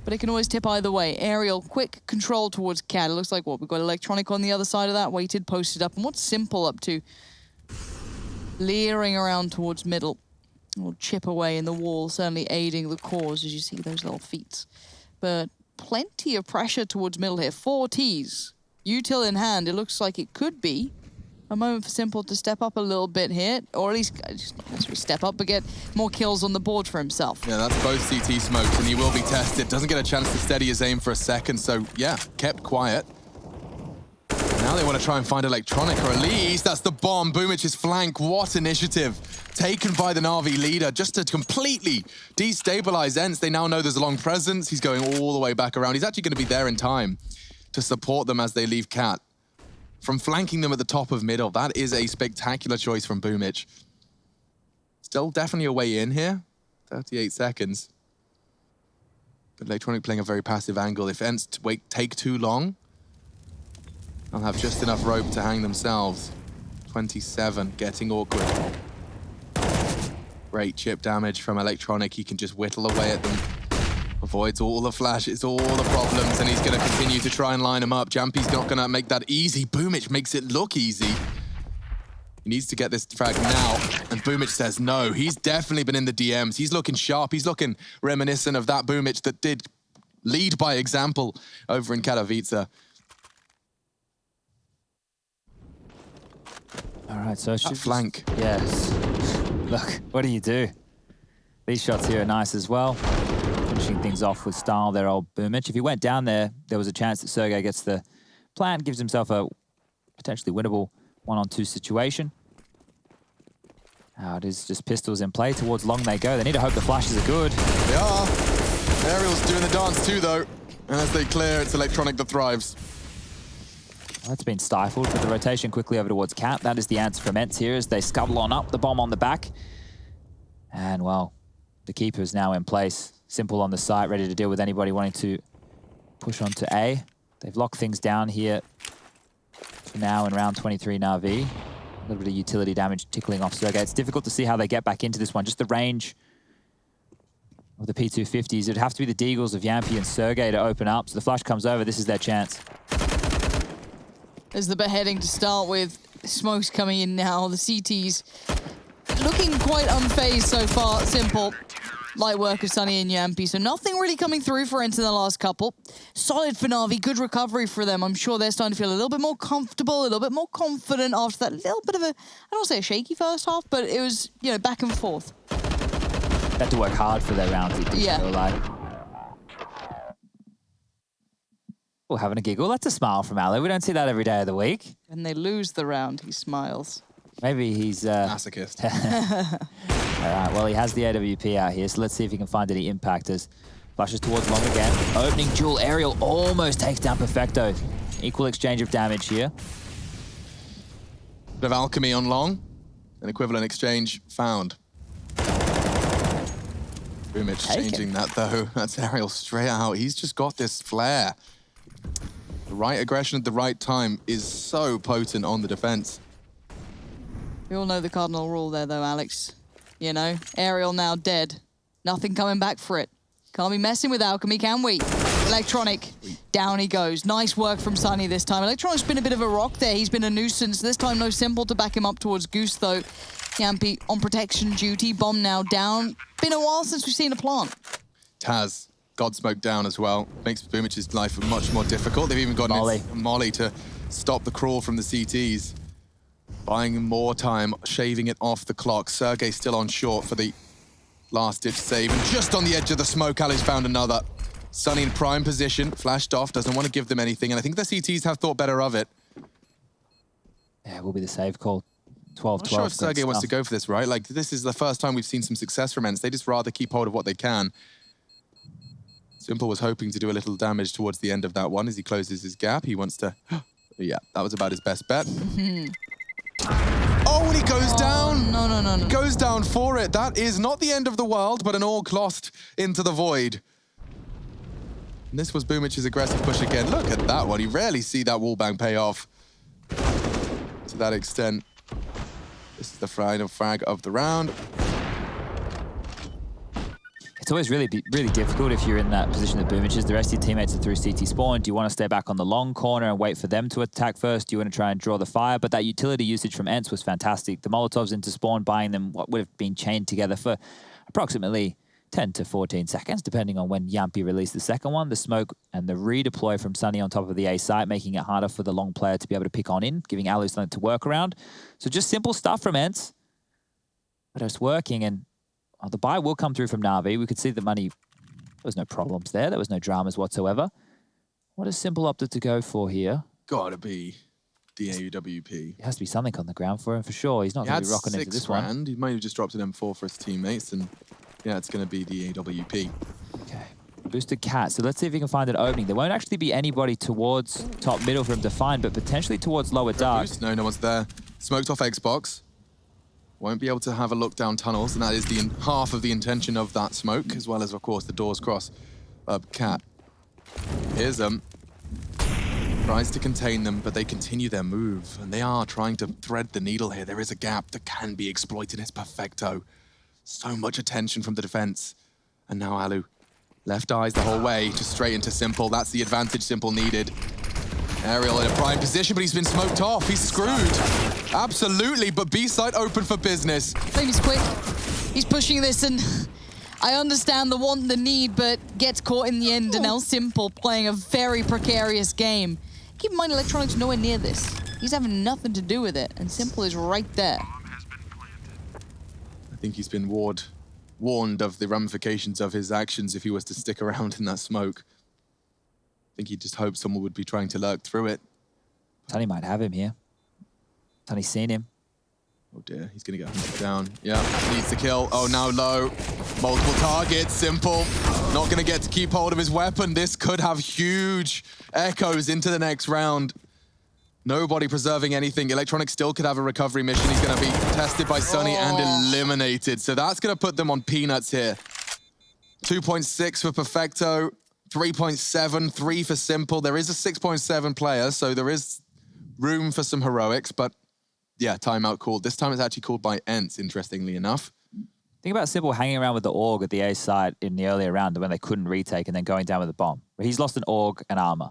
but it can always tip either way. Aerial, quick control towards Cat. It looks like, what, we've got Electronic on the other side of that, waited, posted up, and what's Simple up to? Leering around towards middle. Will chip away in the wall, certainly aiding the cause as you see those little feats. But plenty of pressure towards middle here. 4 Ts. Util in hand, it looks like it could be a moment for Simple to step up a little bit here, or at least just not necessarily step up, but get more kills on the board for himself. Yeah, that's both CT smokes, and he will be tested. Doesn't get a chance to steady his aim for a second, so yeah, kept quiet. Now they want to try and find Electronic, or at least that's the bomb. Boomich's flank, what initiative. Taken by the Na'Vi leader, just to completely destabilize ENCE. They now know there's a long presence. He's going all the way back around. He's actually going to be there in time to support them as they leave Cat. From flanking them at the top of middle, that is a spectacular choice from Boomich. Still definitely a way in here. 38 seconds. But Electronic playing a very passive angle. If ENCE take too long, they'll have just enough rope to hang themselves. 27, getting awkward. Great chip damage from Electronic. He can just whittle away at them. Avoids all the flashes, all the problems, and he's going to continue to try and line them up. Jampy's not going to make that easy. Boomich makes it look easy. He needs to get this frag now, and Boomich says no. He's definitely been in the DMs. He's looking sharp. He's looking reminiscent of that Boomich that did lead by example over in Katowice. All right, so That flank. Yes. Look, what do you do? These shots here are nice as well. Finishing things off with style, their old Boomich. If he went down there, there was a chance that Sergey gets the plant, gives himself a potentially winnable 1-on-2 situation. It is just pistols in play. Towards long they go. They need to hope the flashes are good. They are. Aerial's doing the dance too, though. And as they clear, it's Electronic that thrives. Well, it's been stifled, but the rotation quickly over towards Cat. That is the answer from ENCE here as they scuttle on up, the bomb on the back. And, well, the keeper is now in place. Simple on the site, ready to deal with anybody wanting to push on to A. They've locked things down here for now in round 23 Na'Vi. A little bit of utility damage tickling off Sergey. It's difficult to see how they get back into this one. Just the range of the P250s. It'd have to be the Deagles of Yampy and Sergey to open up. So the flash comes over. This is their chance. There's the beheading to start with. Smoke's coming in now. The CT's looking quite unfazed so far. Simple. Light work of Sunny and Yampy, so nothing really coming through for ENCE in the last couple. Solid for Na'Vi, good recovery for them. I'm sure they're starting to feel a little bit more comfortable, a little bit more confident after that little bit of a, I don't want to say a shaky first half, but it was, you know, back and forth. They had to work hard for their rounds. Yeah. Oh, having a giggle. That's a smile from Ali. We don't see that every day of the week. When they lose the round, he smiles. Maybe he's... Masochist. All right, well, he has the AWP out here, so let's see if he can find any impactors. Flashes towards long again. Opening duel. Aerial almost takes down Perfecto. Equal exchange of damage here. Bit of alchemy on long. An equivalent exchange found. Boomich changing that, though. That's Aerial straight out. He's just got this flair. The right aggression at the right time is so potent on the defense. We all know the cardinal rule there, though, Alex. You know, Aerial now dead. Nothing coming back for it. Can't be messing with alchemy, can we? Electronic, down he goes. Nice work from Sunny this time. Electronic's been a bit of a rock there. He's been a nuisance. This time, no Simple to back him up towards Goose, though. Yampy on protection duty. Bomb now down. Been a while since we've seen a plant. Taz, Godsmoke down as well. Makes Boomich's life much more difficult. They've even got Molly to stop the crawl from the CTs. Buying more time, shaving it off the clock. Sergey still on short for the last-ditch save. And just on the edge of the smoke, Ali's found another. Sunny in prime position, flashed off, doesn't want to give them anything. And I think the CTs have thought better of it. Yeah, it will be the save call. 12-12. I'm not sure if Sergey wants to go for this, right? Like, this is the first time we've seen some success from ENCE. They just rather keep hold of what they can. Simple was hoping to do a little damage towards the end of that one as he closes his gap. He wants to... Yeah, that was about his best bet. Oh, and he goes down. No. He goes down for it. That is not the end of the world, but an orc lost into the void. And this was Boomic's aggressive push again. Look at that one. You rarely see that wallbang pay off to that extent. This is the final frag of the round. It's always really difficult if you're in that position that Boomich is. The rest of your teammates are through CT spawn. Do you want to stay back on the long corner and wait for them to attack first? Do you want to try and draw the fire? But that utility usage from ENCE was fantastic. The Molotovs into spawn, buying them what would have been chained together for approximately 10 to 14 seconds, depending on when Yampi released the second one. The smoke and the redeploy from Sunny on top of the A site, making it harder for the long player to be able to pick on in, giving Alu something to work around. So just simple stuff from ENCE, but it's working. And the buy will come through from Na'Vi. We could see the money. There was no problems there. There was no dramas whatsoever. What has Simple opted to go for here? Gotta be the AUWP. It has to be something on the ground for him for sure. He's not going to be rocking into this one. He might have just dropped an M4 for his teammates, and yeah, it's going to be the AWP. Okay. Boosted Cat. So let's see if he can find an opening. There won't actually be anybody towards top middle for him to find, but potentially towards lower dark. No, no one's there. Smoked off Xbox. Won't be able to have a look down tunnels, and that is the half of the intention of that smoke, as well as, of course, the doors cross of Cat. Here's them. Tries to contain them, but they continue their move, and they are trying to thread the needle here. There is a gap that can be exploited. It's perfecto. So much attention from the defense. And now Alu. Left eyes the whole way, just straight into Simple. That's the advantage Simple needed. Aerial in a prime position, but he's been smoked off. He's screwed. Absolutely, but B-side open for business. Flamey's quick. He's pushing this, and I understand the want, the need, but gets caught in the end, and now Simple playing a very precarious game. Keep in mind, Electronics nowhere near this. He's having nothing to do with it, and Simple is right there. I think he's been warned of the ramifications of his actions if he was to stick around in that smoke. I think he just hoped someone would be trying to lurk through it. Tunny might have him here. Tunny's seen him. Oh dear, he's gonna get hunted down. Yeah, needs to kill. Oh, now low. Multiple targets, Simple. Not gonna get to keep hold of his weapon. This could have huge echoes into the next round. Nobody preserving anything. Electronics still could have a recovery mission. He's gonna be tested by Sunny and eliminated. So that's gonna put them on peanuts here. 2.6 for Perfecto. 3.7, 3 for Simple. There is a 6.7 player, so there is room for some heroics, but yeah, timeout called. This time it's actually called by ENCE, interestingly enough. Think about Simple hanging around with the AUG at the A site in the earlier round when they couldn't retake and then going down with a bomb. He's lost an AUG and armor.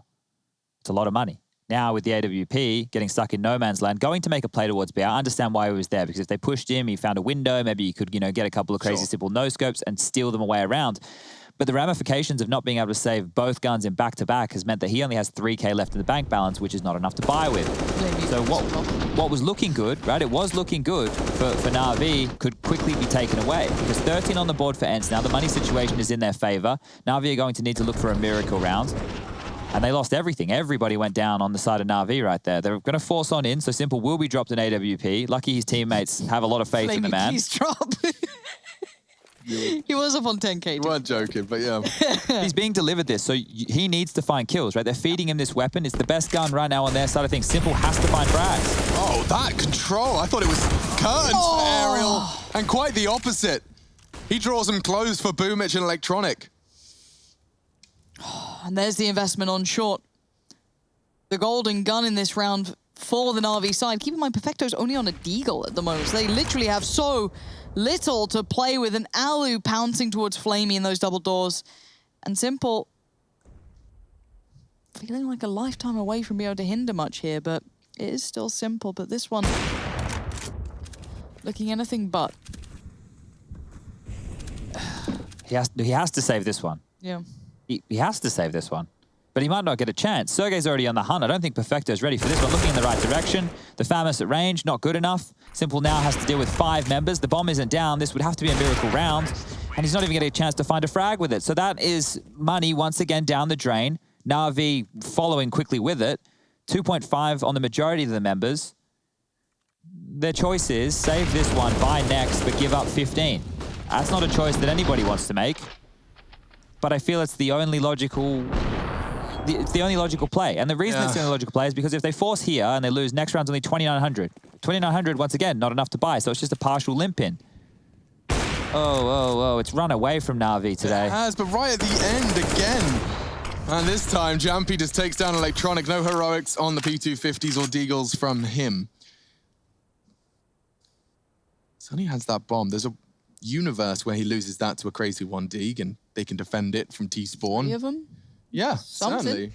It's a lot of money. Now with the AWP getting stuck in no man's land, going to make a play towards B, I understand why he was there, because if they pushed him, he found a window, maybe he could, get a couple of crazy Simple no-scopes and steal them away around. But the ramifications of not being able to save both guns in back-to-back has meant that he only has 3K left in the bank balance, which is not enough to buy with. So what was looking good, right? It was looking good for Na'Vi could quickly be taken away, because 13 on the board for ENCE. Now the money situation is in their favor. Na'Vi are going to need to look for a miracle round. And they lost everything. Everybody went down on the side of Na'Vi right there. They're going to force on in, so Simple will be dropped in AWP. Lucky his teammates have a lot of faith in the man. Please drop. He was up on 10K. You weren't joking, but yeah. He's being delivered this, so he needs to find kills, right? They're feeding him this weapon. It's the best gun right now on their side of things. Simple has to find frags. Oh, that control. I thought it was curtains for Aerial, and quite the opposite. He draws them close for Boomich and Electronic. And there's the investment on short. The golden gun in this round for the Na'Vi side. Keep in mind, Perfecto's only on a Deagle at the moment. So they literally have so little to play with. An Alu pouncing towards Flamey in those double doors. And Simple feeling like a lifetime away from being able to hinder much here, but it is still Simple. But this one looking anything but. He has to save this one. Yeah. He has to save this one. But he might not get a chance. Sergey's already on the hunt. I don't think Perfecto's ready for this one. Looking in the right direction. The Famus at range, not good enough. Simple now has to deal with 5 members. The bomb isn't down. This would have to be a miracle round. And he's not even getting a chance to find a frag with it. So that is money once again down the drain. Na'Vi following quickly with it. 2.5 on the majority of the members. their choice is save this one, buy next, but give up 15. That's not a choice that anybody wants to make. But I feel it's the only logical... It's the only logical play. And the reason it's the only logical play is because if they force here and they lose, next round's only 2,900. 2,900, once again, not enough to buy, so it's just a partial limp in. Oh, it's run away from Na'Vi today. It has, but right at the end again. And this time, Jampy just takes down Electronic. No heroics on the P250s or Deagles from him. Sunny has that bomb. There's a universe where he loses that to a crazy 1 and they can defend it from T-spawn. 3 of them? Yeah, Something. certainly.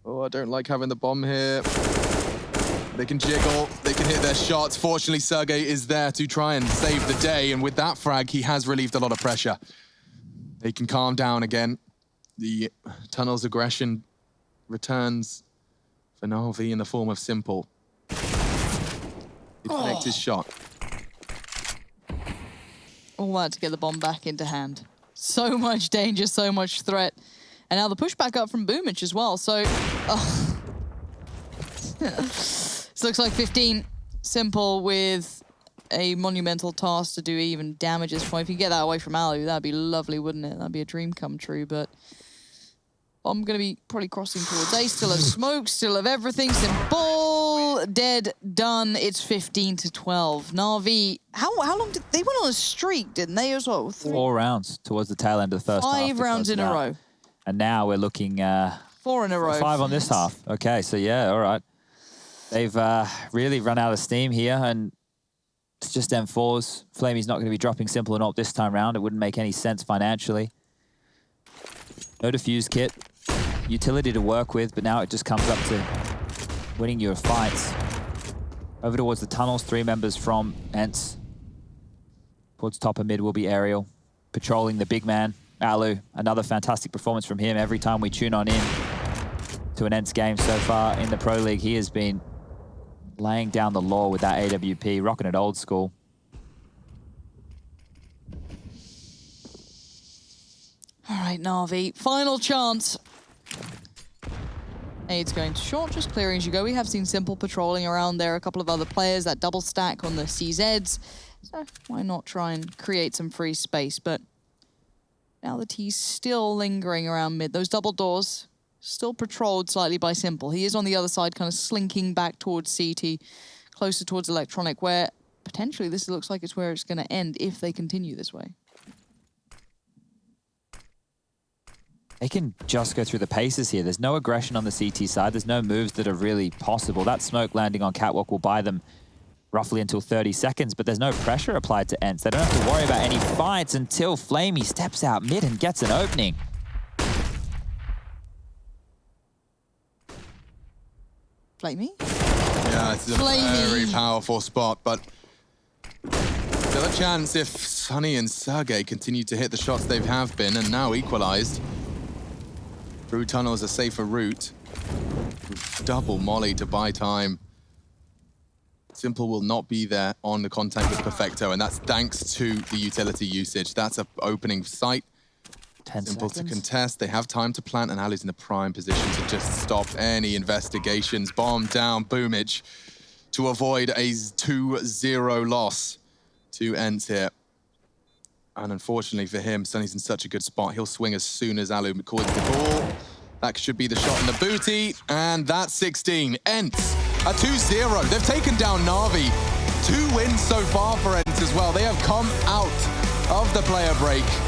Oh, I don't like having the bomb here. They can jiggle, they can hit their shots. Fortunately, Sergey is there to try and save the day, and with that frag, he has relieved a lot of pressure. They can calm down again. The tunnel's aggression returns for Na'Vi in the form of Simple. He connects his shot. All that to get the bomb back into hand. So much danger, so much threat. And now the pushback up from Boomich as well, so... This looks like 15. Simple with a monumental task to do even damages for him. If you get that away from Alu, that'd be lovely, wouldn't it? That'd be a dream come true, but... I'm going to be probably crossing towards A. Still have smoke, still have everything. Simple, dead, done. It's 15 to 12. Na'Vi, how long did... They went on a streak, didn't they, as well? 4 rounds towards the tail end of the first half. 5 rounds in a row. And now we're looking... 4 in a row. 5 on this half. Okay, so yeah, all right. They've really run out of steam here, and it's just M4s. Flamey's not going to be dropping Simple and Alt this time round. It wouldn't make any sense financially. No defuse kit. Utility to work with, but now it just comes up to winning your fights. Over towards the tunnels, 3 members from ENCE. Towards top and mid will be Aerial. Patrolling the big man, Alu. Another fantastic performance from him every time we tune on in to an ENCE game so far in the Pro League. He has been laying down the law with that AWP, rocking it old school. All right, Na'Vi, final chance. Aid's going to short, just clearing as you go. We have seen Simple patrolling around there, a couple of other players, that double stack on the CZs. So why not try and create some free space? But now the T's still lingering around mid. Those double doors still patrolled slightly by Simple. He is on the other side, kind of slinking back towards CT, closer towards Electronic, where potentially this looks like it's where it's going to end if they continue this way. They can just go through the paces here. There's no aggression on the CT side. There's no moves that are really possible. That smoke landing on Catwalk will buy them roughly until 30 seconds, but there's no pressure applied to ENCE. They don't have to worry about any fights until Flamey steps out mid and gets an opening. Flamey? Yeah, it's a very powerful spot, but still a chance if Sunny and Sergey continue to hit the shots they have been, and now equalized. Through tunnel is a safer route. Double molly to buy time. Simple will not be there on the contact with Perfecto, and that's thanks to the utility usage. That's an opening site. 10 Simple seconds. to contest. They have time to plant, and Ali's in the prime position to just stop any investigations. Bomb down, Boomich, to avoid a 2-0 loss to ENCE here. And unfortunately for him, Sunny's in such a good spot. He'll swing as soon as Alu calls the ball. That should be the shot in the booty. And that's 16. ENCE, a 2-0. They've taken down Na'Vi. 2 wins so far for ENCE as well. They have come out of the player break